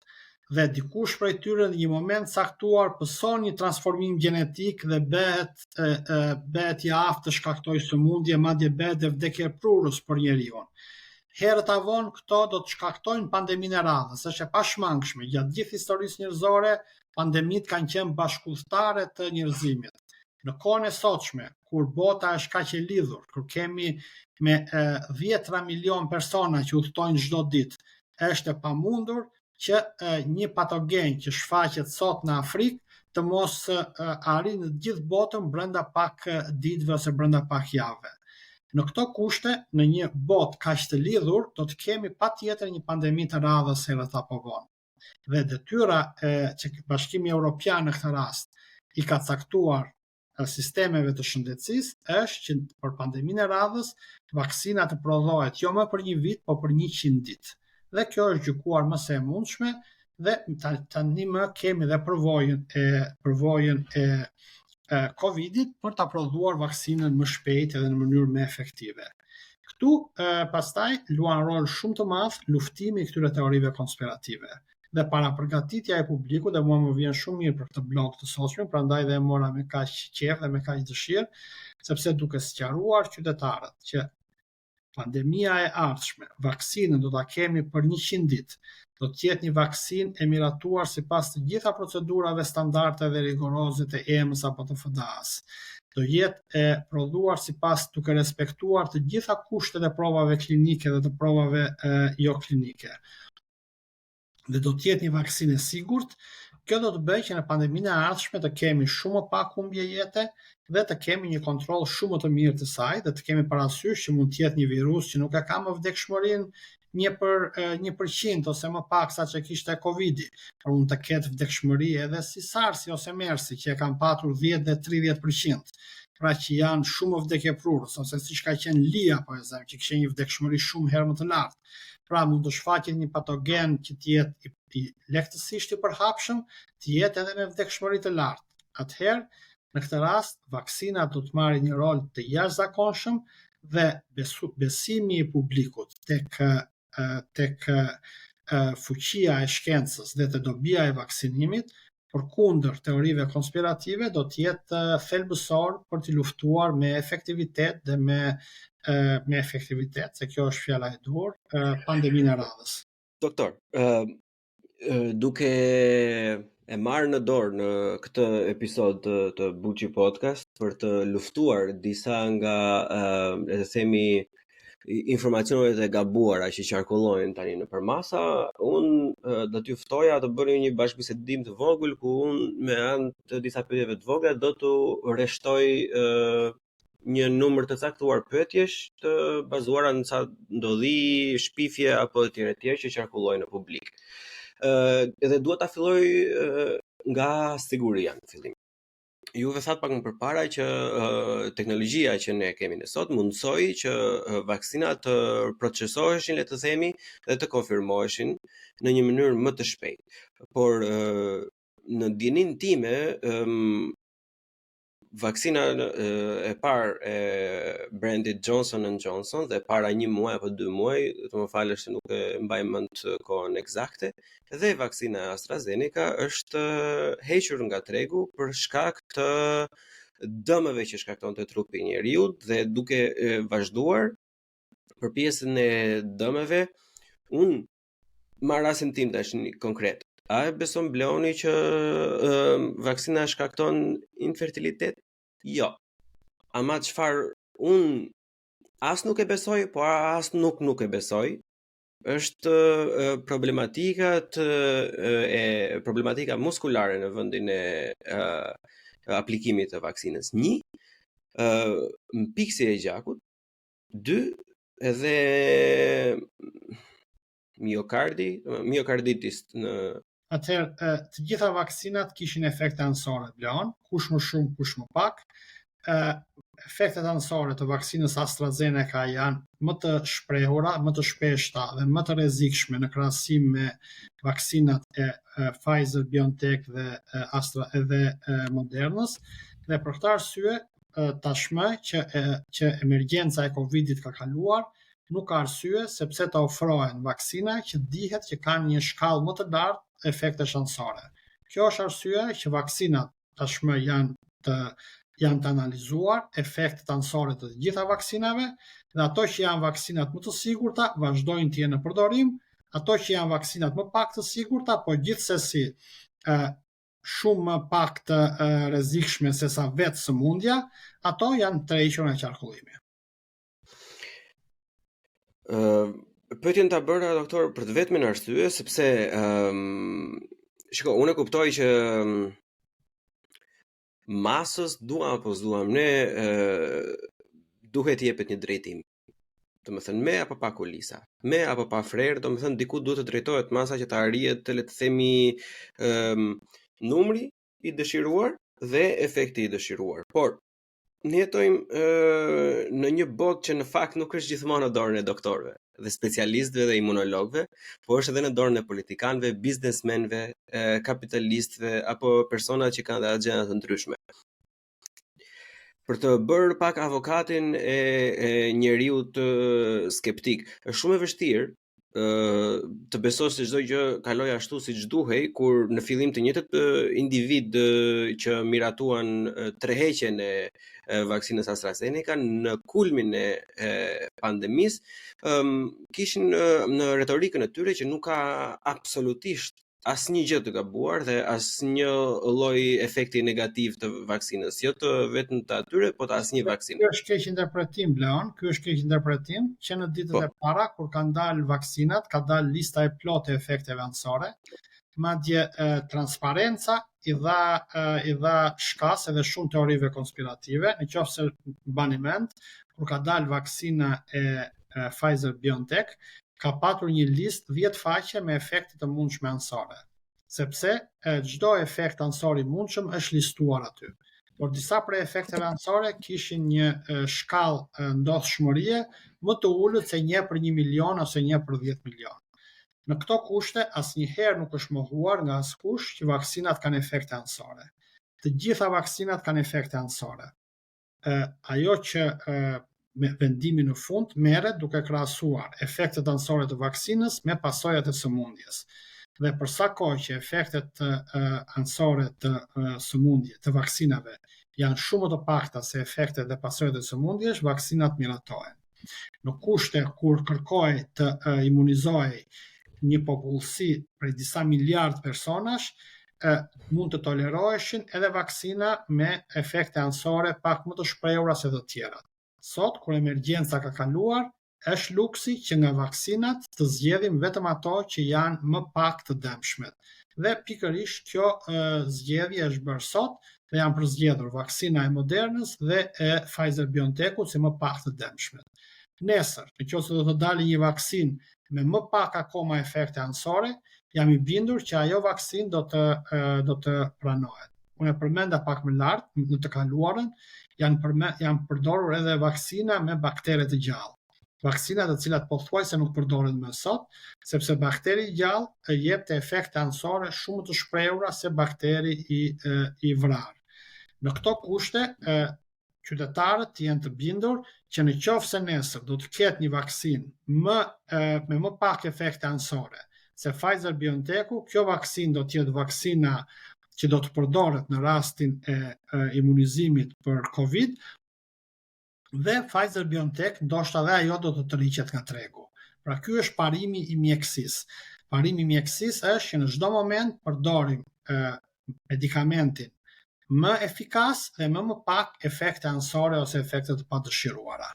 Dhe dikush prej tyre në një moment caktuar pëson një transformim gjenetik dhe bëhet i aftë të shkaktojë sëmundje, madje bëhet dhe vdekje prurës për njeriu. Herët avon këto do të shkaktojnë pandeminë e radhës, është e pashmangshme. Gjatë gjithë historisë njerëzore, pandemitë kanë qenë bashkëudhëtare të njerëzimit. Në kohën e sotshme, kur bota është kaq e lidhur, kur kemi me 10 milion persona që udhtojnë çdo ditë, është e pamundur që një patogen që shfaqet sot në Afrikë të mos arrijë në gjithë botën brenda pak ditëve ose brenda pak javëve. Në këto kushte, në një botë kaq të lidhur, do të kemi patjetër një pandemi të radhës herët apo vonë. Dhe detyra që Bashkimi Evropian në këtë rast i ka caktuar sistemeve të shëndetësisë është që për pandeminë e radhës vaksina të prodhohet jo më për 1 vit, por për 100 ditë. Dhe kjo është gjykuar më së mundshme dhe tani më kemi dhe përvojën e Covidit për ta prodhuar vaksinën më shpejt edhe në mënyrë më efektive. Këtu pastaj luan rol shumë të madh luftimi i këtyre teorive konspirative. Dhe para përgatitja e publikut, dhe mua më vjen shumë mirë për këtë blog të sotshëm, prandaj dhe e mora me kaq qejf dhe me kaq dëshirë, sepse duke sqaruar qytetarët që pandemia e ardhshme, vaksinën do ta kemi për 100 ditë, do të jetë një vaksinë e miratuar sipas të gjitha procedurave standarde dhe rigoroze të EMS apo të FDA-s. Do jetë e prodhuar sipas duke respektuar të gjitha kushtet e provave klinike dhe të provave jo klinike. Dhe do të jetë një vaksinë e sigurt. Kjo do të bëjë që në pandeminë e ardhshme të kemi shumë më pak humbje jete dhe të kemi një kontroll shumë më të mirë të saj dhe të kemi parasysh që mund të jetë një virus që nuk e ka më vdekshmërinë 1% ose më pak sa që kishte Covidi, por mund të ketë vdekshmëri edhe si SARS ose MERS që e kanë patur 10 dhe 30%. Pra që janë shumë vdekjeprurës, ose siç ka qenë Lia, për shembull, që kishte një vdekshmëri shumë herë më të lartë. Pra mund të shfaqet një patogen që të jetë i lehtësisht i përhapshëm, të jetë edhe me vdekshmëri të lartë. Atëherë, në këtë rast, vaksinat do të marrin një rol të jashtëzakonshëm dhe besimi i publikut tek fuqia e shkencës dhe te dobia e vaksinimit përkundër teorive konspirative do të jetë thelbësor për të luftuar me efektivitet dhe me efektivitet, se kjo është fjala e duhur, pandeminë e radhës. Doktor, duke e marrë në dorë në këtë episod të Buçi Podcast për të luftuar disa nga le të themi informacionet e gabuara që qarkullojnë tani nëpër masa, unë do t'ju ftoja të bëni një bashkëbisedim të vogël ku unë me anë të disa pyetjeve të vogla do t'u rreshtoj një numër të caktuar pyetjesh të bazuara në ca ndodhi, shpifje apo etj që qarkullojnë në publik. Edhe dua ta filloj nga siguria në fillim. Juve thatë pak më përpara që teknologjia që ne kemi në sot mundsoi që vaksinat të procesoheshin, le të themi, dhe të konfirmoheshin në një mënyrë më të shpejtë. Por në dieninë time, vaksina e parë e brandit Johnson & Johnson dhe para 1 muaj apo 2 muaj, të më falësh se nuk e mbaj mend kohën eksakte, dhe vaksina AstraZeneca është hequr nga tregu për shkak të dëmeve që shkaktonte trupi i njeriut dhe duke vazhduar për pjesën e dëmeve, unë marr rastin tim tash konkret. A e beson Bleoni që vaksina shkakton infertilitet? Jo. Ama çfarë unë as nuk e besoj, po as nuk e besoj, është problematika muskulare në vendin e aplikimit të vaksinës. 1, mpiksje e gjakut, 2, edhe miokarditis në Atëherë, të gjitha vaksinat kishin efekte anësore, Bleon, kush më shumë, kush më pak. Efektet anësore të vaksinës AstraZeneca janë më të shprehura, më të shpeshta dhe më të rrezikshme në krahasim me vaksinat e Pfizer, BioNTech dhe Modernës. Dhe për këtë arsye, tashmë që emergjenca e Covidit ka kaluar, nuk ka arsye sepse të ofrohen vaksina që dihet që kanë një shkallë më të lartë efekte anësore. Kjo është arsye që vaksinat tashmë janë të analizuar, efektet anësore të gjitha vaksinave, dhe ato që janë vaksinat më të sigurta vazhdojnë të jenë në përdorim, ato që janë vaksinat më pak të sigurta, po gjithsesi shumë më pak të rrezikshme se sa vetë sëmundja, ato janë të hequr nga qarkullimi. Pyetjen ta bëra, doktor, për të vetmin arsye, sepse shiko, unë e kuptoj që masës, duam apo s'duam ne, duhet jepet një drejtim. Do të thënë me apo pa kulisa, me apo pa frerë, do të thënë diku duhet të drejtohet masa që të arrihet, le të themi, numri i dëshiruar dhe efekti i dëshiruar. Por ne jetojmë në një botë që në fakt nuk është gjithmonë në dorën e doktorëve dhe specialistëve dhe imunologëve, por është edhe në dorën e politikanëve, biznesmenëve, kapitalistëve apo personave që kanë agjenda të ndryshme. Për të bërë pak avokatin e njeriu të skeptik, është shumë e vështirë të besosh se çdo gjë kaloi ashtu siç duhej, kur në fillim të njëjtët individ që miratuan tërheqjen e vaksinës AstraZeneca në kulmin e pandemisë kishin në retorikën e tyre që nuk ka absolutisht asnjë gjë të gabuar dhe asnjë lloj efekti negativ të vaksinës, jo të vetëm të atyre, po të asnjë vaksinë. Ky është keq interpretim, Bleon, ky është keq interpretim që në ditët e para kur kanë dalë vaksinat, ka dalë lista e plotë e efekteve anësore. madje transparenca i dha shkas edhe shumë teorive konspirative, në qoftë se bani mend, kur ka dalë vaksina e Pfizer-BioNTech, ka patur një listë 10 faqe me efekte të mundshme anësore, sepse çdo efekt anësor i mundshëm është listuar aty. Por disa prej efekteve anësore kishin një shkallë ndodhshmërie më të ulët se 1 për 1 milion ose 1 për 10 milion. Në këto kushte, asnjëherë nuk është mohuar nga askush që vaksinat kanë efekte anësore. Të gjitha vaksinat kanë efekte anësore. Ajo që me vendimin në fund merret duke krahasuar efektet anësore të vaksinës me pasojat e sëmundjes. Dhe për sa kohë që efektet anësore të sëmundjes të vaksinave janë shumë më të pakta se efektet dhe pasojat e sëmundjes, vaksinat miratohen. Në kushte kur kërkohet të imunizohej një popullsi prej disa miliard personash, mund të toleroheshin edhe vaksina me efekte anësore pak më të shprehura se të tjerat. Sot, kur emergjenca ka kaluar, është luksi që nga vaksinat të zgjedhim vetëm ato që janë më pak të dëmshmet. Dhe pikërisht kjo zgjedhje është bërë sot dhe janë përzgjedhur vaksina e Modernës dhe e Pfizer-BioNTech-ut si më pak të dëmshmet. Nesër, nëse do të dalë një vaksinë me më pak akoma efekte anësore, jam i bindur që ajo vaksinë do të pranohet. Unë e përmenda pak më lart, në të kaluarën, janë përdorur edhe vaksina me baktere të gjallë. Vaksina të cilat pothuajse nuk përdoren më sot, sepse bakteri gjallë jep efekte anësore shumë të shprehura se bakteri i vrarë. Në këto kushte, qytetarët janë të bindur që në qoftë se nesër do të ketë një vaksinë me më pak efekte anësore se Pfizer-BioNTech-u, kjo vaksinë do të jetë vaksina që do të përdoret në rastin e imunizimit për Covid, dhe Pfizer-BioNTech ndoshta dhe ajo do të tërhiqet nga tregu. Pra ky është parimi i mjekësisë. Parimi i mjekësisë është që në çdo moment përdorim medikamentin më efikas dhe më pak efekte anësore ose efekte të padëshiruara.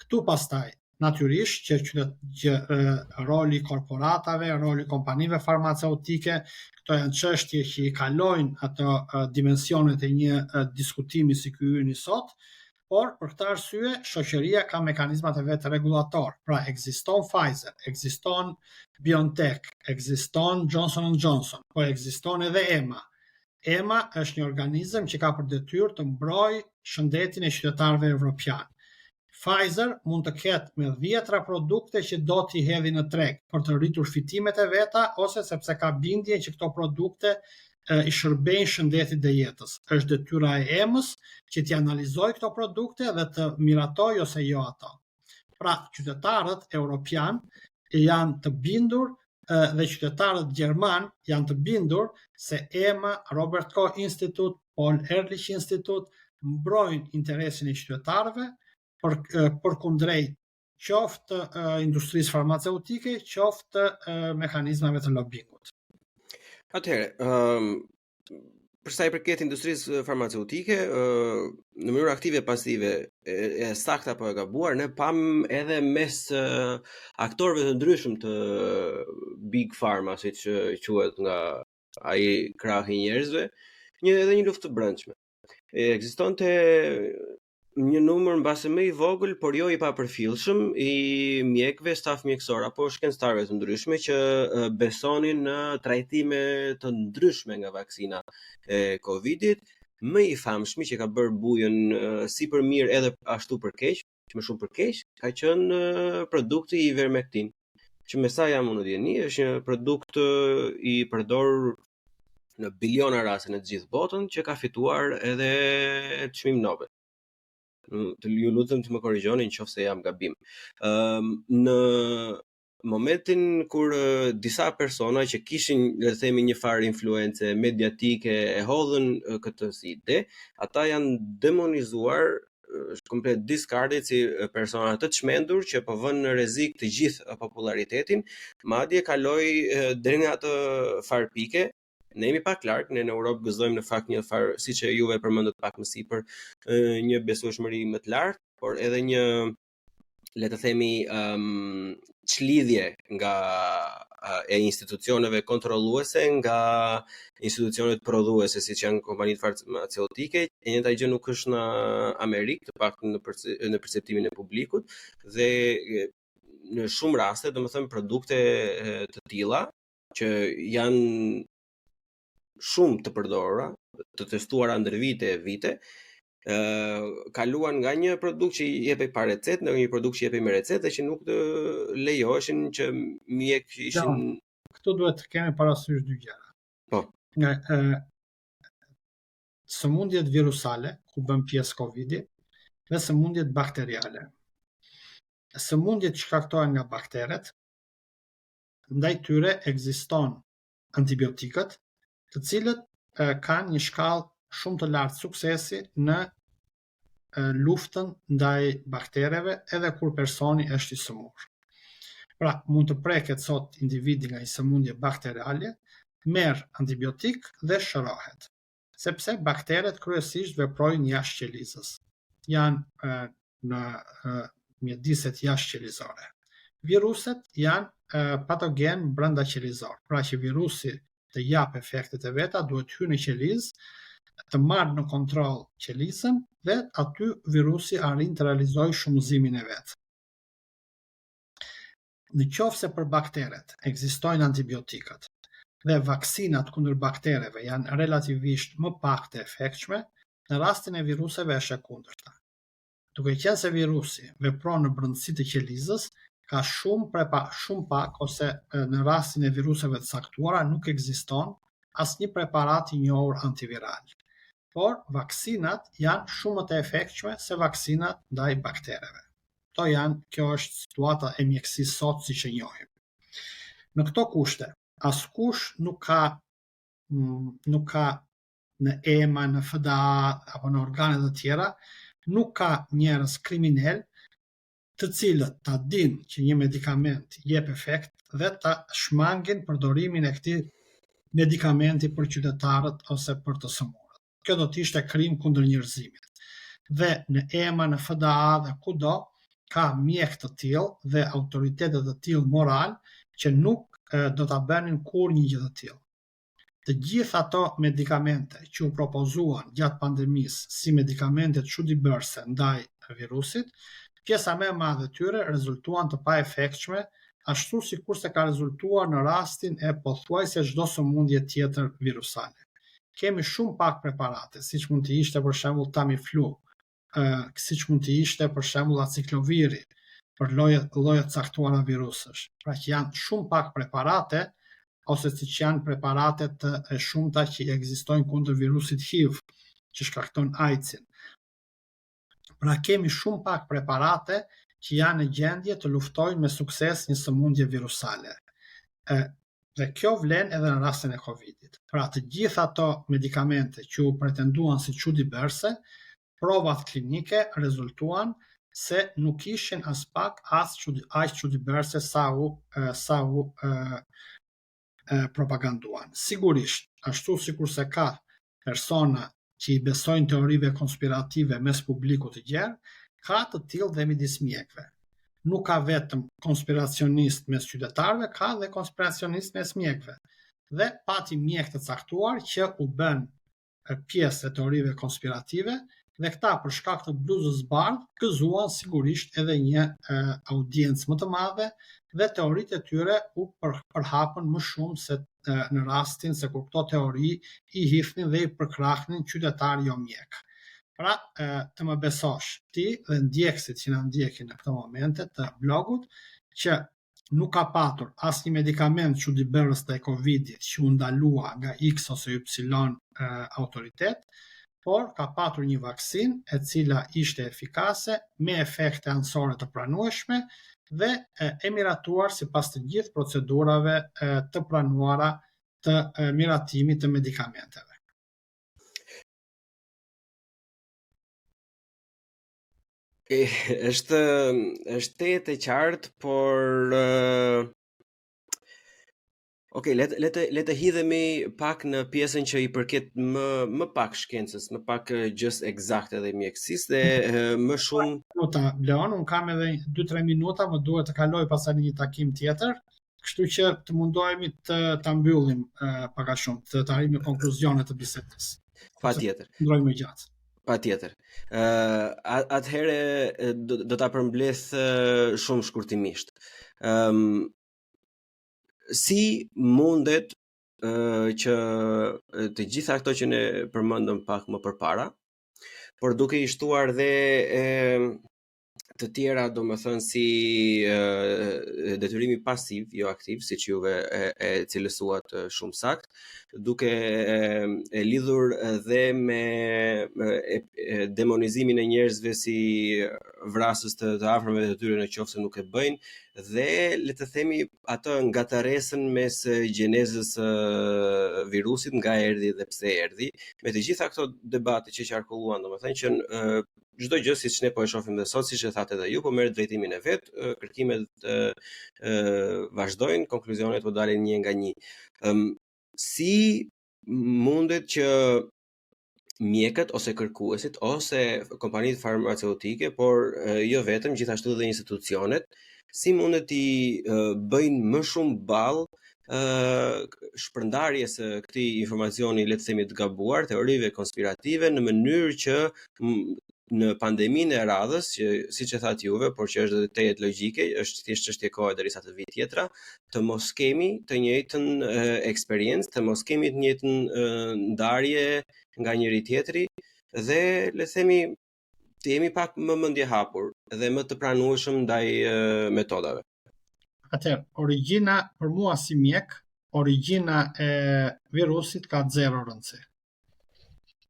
Këtu pastaj, natyrisht që roli korporatave, roli kompanive farmaceutike, këto janë çështje që i kalojnë ato dimensionet e një diskutimi si ky yni sot, por për këtë arsye shoqëria ka mekanizmat e vet rregullator. Pra ekziston Pfizer, ekziston BioNTech, ekziston Johnson & Johnson, po ekziston edhe EMA. EMA është një organizëm që ka për detyrë të mbrojë shëndetin e qytetarëve evropian. Pfizer mund të ketë me 10 produkte që do t'i hedhë në treg për të rritur fitimet e veta ose sepse ka bindje që këto produkte i shërbejnë shëndetit dhe jetës. Është detyra e EMA-s që t'i analizojë këto produkte dhe të miratojë ose jo ato. Pra, qytetarët evropian janë të bindur dhe qytetarët gjerman janë të bindur se EMA, Robert Koch Institute, Paul Ehrlich Institute mbrojnë interesin e qytetarëve përkundrejt qoftë industrisë farmaceutike, qoftë mekanizmave të lobingut. Atëherë, për sa i përket industrisë farmaceutike, në mënyrë aktive pasive e saktë apo e gabuar, ne pam edhe mes aktorëve të ndryshëm të Big Pharma, siç quhet nga ai krah i njerëzve, edhe një luftë të brendshme. Ekzistonte një numër mbase më i vogël, por jo i papërfillshëm, i mjekëve, staf mjekësor apo shkencëtarëve të ndryshme që besonin në trajtime të ndryshme nga vaksina e Covidit, më i famshmi që ka bërë bujën si për mirë edhe ashtu për keq, që më shumë për keq, ka qenë produkti i Ivermectin, që me sa jam unë dieni, është një produkt i përdorur në biliona raste në të gjithë botën, që ka fituar edhe çmim Nobel. Ju lutem të më korrigjoni nëse jam gabim. Në momentin kur disa persona që kishin, le të themi, një farë influencë mediatike e hodhën këtë si ide, ata janë demonizuar, është komplet discarded si persona të çmendur që po vënë në rrezik të gjithë popularitetin, madje kaloi deri në atë farë pike. Ne jemi pak larg, ne në Europë gëzojmë në fakt një farë, siç e juve përmendët pak më sipër, një besueshmëri më të lartë, por edhe një, le të themi, çlidhje nga e institucioneve kontrolluese nga institucionet prodhuese siç janë kompanitë farmaceutike. E njëjta gjë nuk është në Amerikë, të paktën në perceptimin e publikut, dhe në shumë raste, domethënë produkte të tilla që janë shumë të përdorura, të testuara ndër vite, kaluan nga një produkt që i jepej pa recetë në një produkt që i jepej me recetë dhe që nuk të lejoheshin që mjek ishin. Këtu duhet të kemi parasysh dy gjëra. Po. Sëmundjet virusale, ku bën pjesë Covidi, dhe sëmundjet bakteriale. Sëmundjet shkaktohen nga bakteret, ndaj tyre ekziston antibiotikët, të cilët kanë një shkallë shumë të lartë suksesi në luftën ndaj baktereve edhe kur personi është i sëmurë. Pra, mund të preket sot individi nga një sëmundje bakteriale, merr antibiotik dhe shërohet, sepse bakteret kryesisht veprojnë jashtë qelizës. Janë në mjediset jashtë qelizore. Viruset janë patogen brenda qelizor. Pra që virusi të jap efektet e veta, duhet hyrë në qelizë, të marrë në kontroll qelizën dhe aty virusi arrin të realizojë shumëzimin e vet. Në qoftë se për bakteret ekzistojnë antibiotikët dhe vaksinat kundër baktereve janë relativisht më pak të efektshme, në rastin e viruseve është e kundërta. Duke qenë se virusi vepron në brendësi të qelizës, ka shumë pak ose në rastin e viruseve të caktuara nuk ekziston asnjë preparat i njohur antiviral. Por vaksinat janë shumë më të efektshme se vaksinat ndaj baktereve. Kjo është situata e mjekësisë sot siç e njohim. Në këto kushte, askush nuk ka në EMA, në FDA apo në organet e tjera, nuk ka njerëz kriminal të cilët ta dinë që një medikament jep efekt dhe ta shmangin përdorimin e këtij medikamenti për qytetarët ose për të sëmurët. Kjo do të ishte krim kundër njerëzimit. Dhe në EMA, në FDA dhe kudo ka mjek të tillë dhe autoritetet të tillë moral që nuk do ta bënin kurrë një gjë të tillë. Të gjitha ato medikamente që u propozuan gjatë pandemisë si medikamentet çuditëbërëse ndaj virusit, pjesa më e madhe e tyre rezultuan të paefektshme, ashtu sikurse ka rezultuar në rastin e pothuajse çdo sëmundje tjetër virusale. Kemi shumë pak preparate, siç mund të ishte për shembull Tamiflu, siç mund të ishte për shembull acikloviri për lloje caktuara virusësh. Pra që janë shumë pak preparate, ose siç janë preparate të shumta që ekzistojnë kundër virusit HIV, që shkakton AIDS-in. Pra kemi shumë pak preparate që janë në gjendje të luftojnë me sukses një sëmundje virusale. Dhe kjo vlen edhe në rastin e Covidit. Pra të gjitha ato medikamente që u pretenduan si çuditëbërëse, provat klinike rezultuan se nuk ishin as pak as aq çuditëbërëse sa u propaganduan. Sigurisht, ashtu sikurse ka persona që i besojnë teorive konspirative mes publikut të gjerë, ka të tillë dhe midis mjekëve. Nuk ka vetëm konspiracionist mes qytetarëve, ka dhe konspiracionist mes mjekëve. Dhe pati mjek të caktuar që u bën pjesë e teorive konspirative dhe këta për shkak të bluzës bardhë gëzuan sigurisht edhe një audiencë më të madhe dhe teoritë e tyre u përhapën më shumë se në rastin se kur këto teori i hifnin dhe i përkrahnin qytetar jo mjek. Pra, të më besosh ti dhe ndjekësit që na ndjekin në këto momente të blogut, që nuk ka patur asnjë medikament çuditëbërës ndaj Covidit që u ndalua nga X ose Y autoritet, por ka patur një vaksinë e cila ishte efikase me efekte anësore të pranueshme dhe e miratuar sipas të gjithë procedurave të pranuara të miratimit të medikamenteve. Është e qartë, por le të hidhemi pak në pjesën që i përket më pak shkencës, më pak gjës eksakte dhe mjekësisë dhe më shumë. Minuta, Bleon, unë kam edhe 2-3 minuta, më duhet të kaloj pastaj në një takim tjetër. Kështu që të mundohemi ta mbyllim pak a shumë, të arrijmë në konkluzione të bisedës. Patjetër. Ndrojmë më gjatë. Patjetër. Atëherë do ta përmbledh shumë shkurtimisht. Si mundet që të gjitha ato që ne përmendëm pak më përpara, por duke i shtuar dhe të tjera, domethënë si detyrimi pasiv, jo aktiv, siç juve e cilësuat shumë sakt, duke e lidhur dhe me demonizimin e njerëzve si vrasës të afërmëve të tyre në qoftë se nuk e bëjnë, dhe le të themi atë ngataresën mes gjenezës virusit, nga erdhi dhe pse erdhi, me të gjitha këto debate që qarkulluan, domethënë që çdo gjë siç ne po e shohim dhe sot, siç e thatë edhe ju, po merr drejtimin e vet, kërkimet vazhdojnë, konkluzionet po dalin një nga një. Si mundet që mjekët ose kërkuesit ose kompanitë farmaceutike, por jo vetëm, gjithashtu edhe institucionet, si mundet t'i bëjnë më shumë ballë shpërndarjes së këtij informacioni, le të themi të gabuar, teorive konspirative, në mënyrë që në pandeminë e radhës, që siç e thatë juve, por që është edhe tejet logjike, është thjesht çështje kohe derisa të vijë tjetra, të mos kemi të njëjtën eksperiencë, të mos kemi të njëjtën ndarje nga njëri tjetri, dhe le të themi të jemi pak më mendje hapur dhe më të pranueshëm ndaj metodave. Atëherë, origjina për mua si mjek, origjina e virusit ka 0 rëndësi.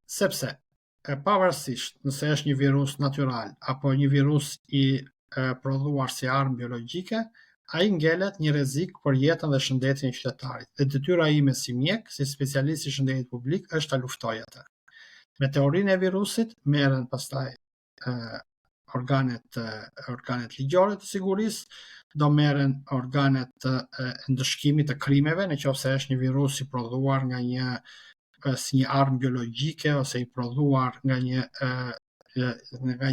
Sepse pavarësisht nëse është një virus natyral apo një virus i prodhuar si armë biologjike, ai ngelet një rrezik për jetën dhe shëndetin e qytetarit. Dhe detyra ime si mjek, si specialist i shëndetit publik, është ta luftoj atë. Me teorinë e virusit merren pastaj organet ligjore të sigurisë, do merren organet të ndëshkimit të krimeve, nëse është një virus i prodhuar nga si një armë biologjike ose i prodhuar nga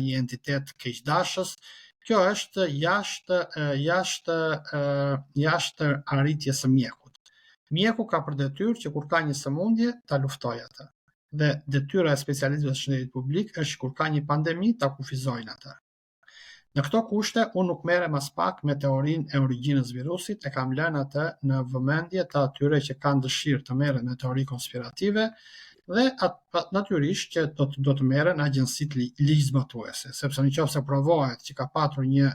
një entitet keqdashës. Kjo është jashtë arritjes së mjekut. Mjeku ka për detyrë që kur ka një sëmundje ta luftojë atë. Dhe detyra e specialistëve të shëndetit publik është kur ka një pandemi ta kufizojnë atë. Në këto kushte, unë nuk merrem as pak me teorinë e origjinës virusit, e kam lënë atë në vëmendje të atyre që kanë dëshirë të merren me teori konspirative, dhe natyrisht që do të merren agjensitë ligjzbatuese, sepse nëse provohet që ka patur një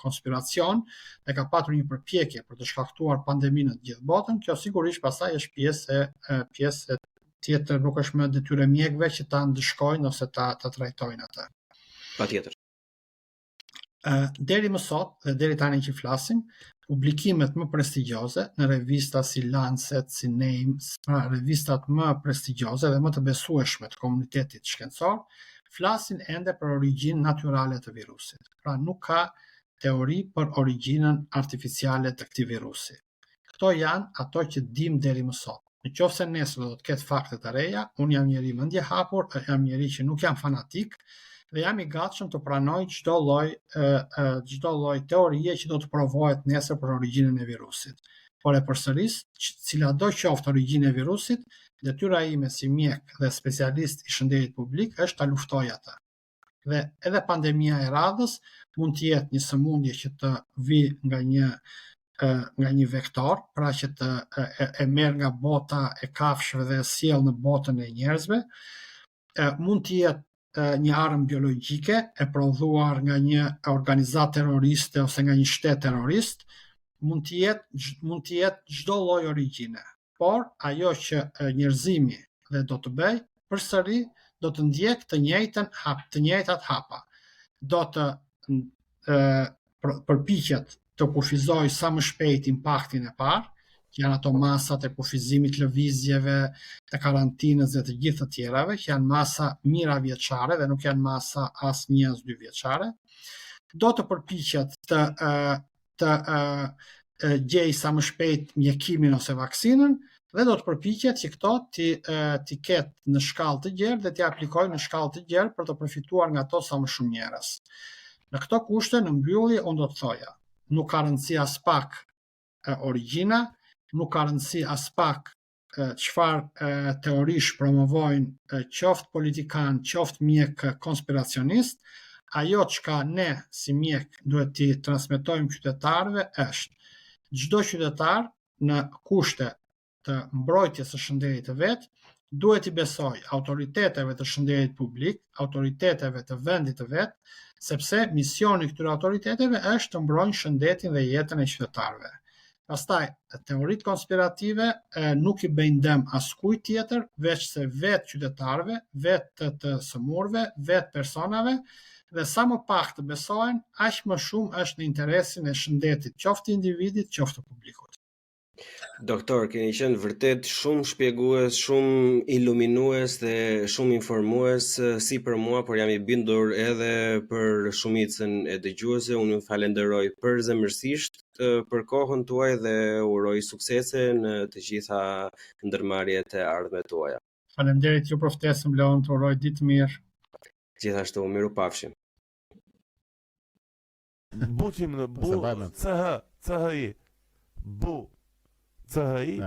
konspiracion dhe ka patur një përpjekje për të shkaktuar pandeminë në të gjithë botën, kjo sigurisht pastaj është pjesë tjetër, nuk është më detyrë e mjekëve që ta ndëshkojnë ose ta trajtojnë atë. Patjetër. Deri më sot dhe deri tani që flasim, publikimet më prestigjioze në revista si Lancet, si Names, pra revistat më prestigjioze dhe më të besueshme të komunitetit shkencor, flasin ende për origjinën natyrale të virusit. Pra nuk ka teori për origjinën artificiale të këtij virusi. Këto janë ato që dim deri më sot. Nëse nesër do të ketë fakte të reja, unë jam njeri mendje hapur, jam njeri që nuk jam fanatik, dhe jam i gatshëm të pranoj çdo lloj teorie që do të provohet nesër për origjinën e virusit. Por e përsëris, cilado qoftë origjina e virusit, detyra ime si mjek dhe specialist i shëndetit publik është ta luftoj atë. Dhe edhe pandemia e radhës mund të jetë një sëmundje që të vi nga një vektor, pra që e merr nga bota e kafshëve dhe sjell në botën e njerëzve, mund të jetë një armë biologjike e prodhuar nga një organizatë terroriste ose nga një shtet terrorist, mund të jetë çdo lloj origjine. Por ajo që njerëzimi dhe do të bëj, përsëri do të ndjek të njëjtat hapa. Do të përpiqet të kufizoj sa më shpejt impaktin e parë, që janë ato masat e kufizimit lëvizjeve, të karantinës dhe të gjithë të tjerave, që janë masa mira vjeçare dhe nuk janë masa as 1 as 2 vjeçare. Do të përpiqet të gjej sa më shpejt mjekimin ose vaksinën, dhe do të përpiqet që këto t'i ketë në shkallë të gjerë dhe t'i aplikojë në shkallë të gjerë për të përfituar nga to sa më shumë njerëz. Në këto kushte, në mbyllje, unë do të thoja, nuk ka rëndësi as pak origjina, nuk ka rëndësi as pak çfarë teorish promovojnë qoftë politikan, qoftë mjek konspiracionist. Ajo çka ne si mjek duhet t'i transmetojmë qytetarëve është çdo qytetar në kushte të mbrojtjes së shëndetit të vet duhet i besoj autoriteteve të shëndetit publik, autoriteteve të vendit të vet, sepse misioni këtyre autoriteteve është të mbrojnë shëndetin dhe jetën e qytetarëve. Pastaj, teoritë konspirative nuk i bëjnë dëm askujt tjetër, veç se vetë qytetarëve, vetë të sëmurëve, vetë personave, dhe sa më pak të besojnë, aq më shumë është në interesin e shëndetit, qoftë individit, qoftë publikut. Doktor, keni qenë vërtet shumë shpjegues, shumë iluminues dhe shumë informues si për mua, por jam i bindur edhe për shumicën e dëgjuesve. Unë ju falenderoj përzemërsisht për kohën tuaj dhe uroj suksese në të gjitha ndërmarrjet e ardhme tuaja. Faleminderit ju për ftesën, Bleon, të uroj ditë mirë. Gjithashtu, miru pafshim. Buqim në bu, CHI, bu, CHI,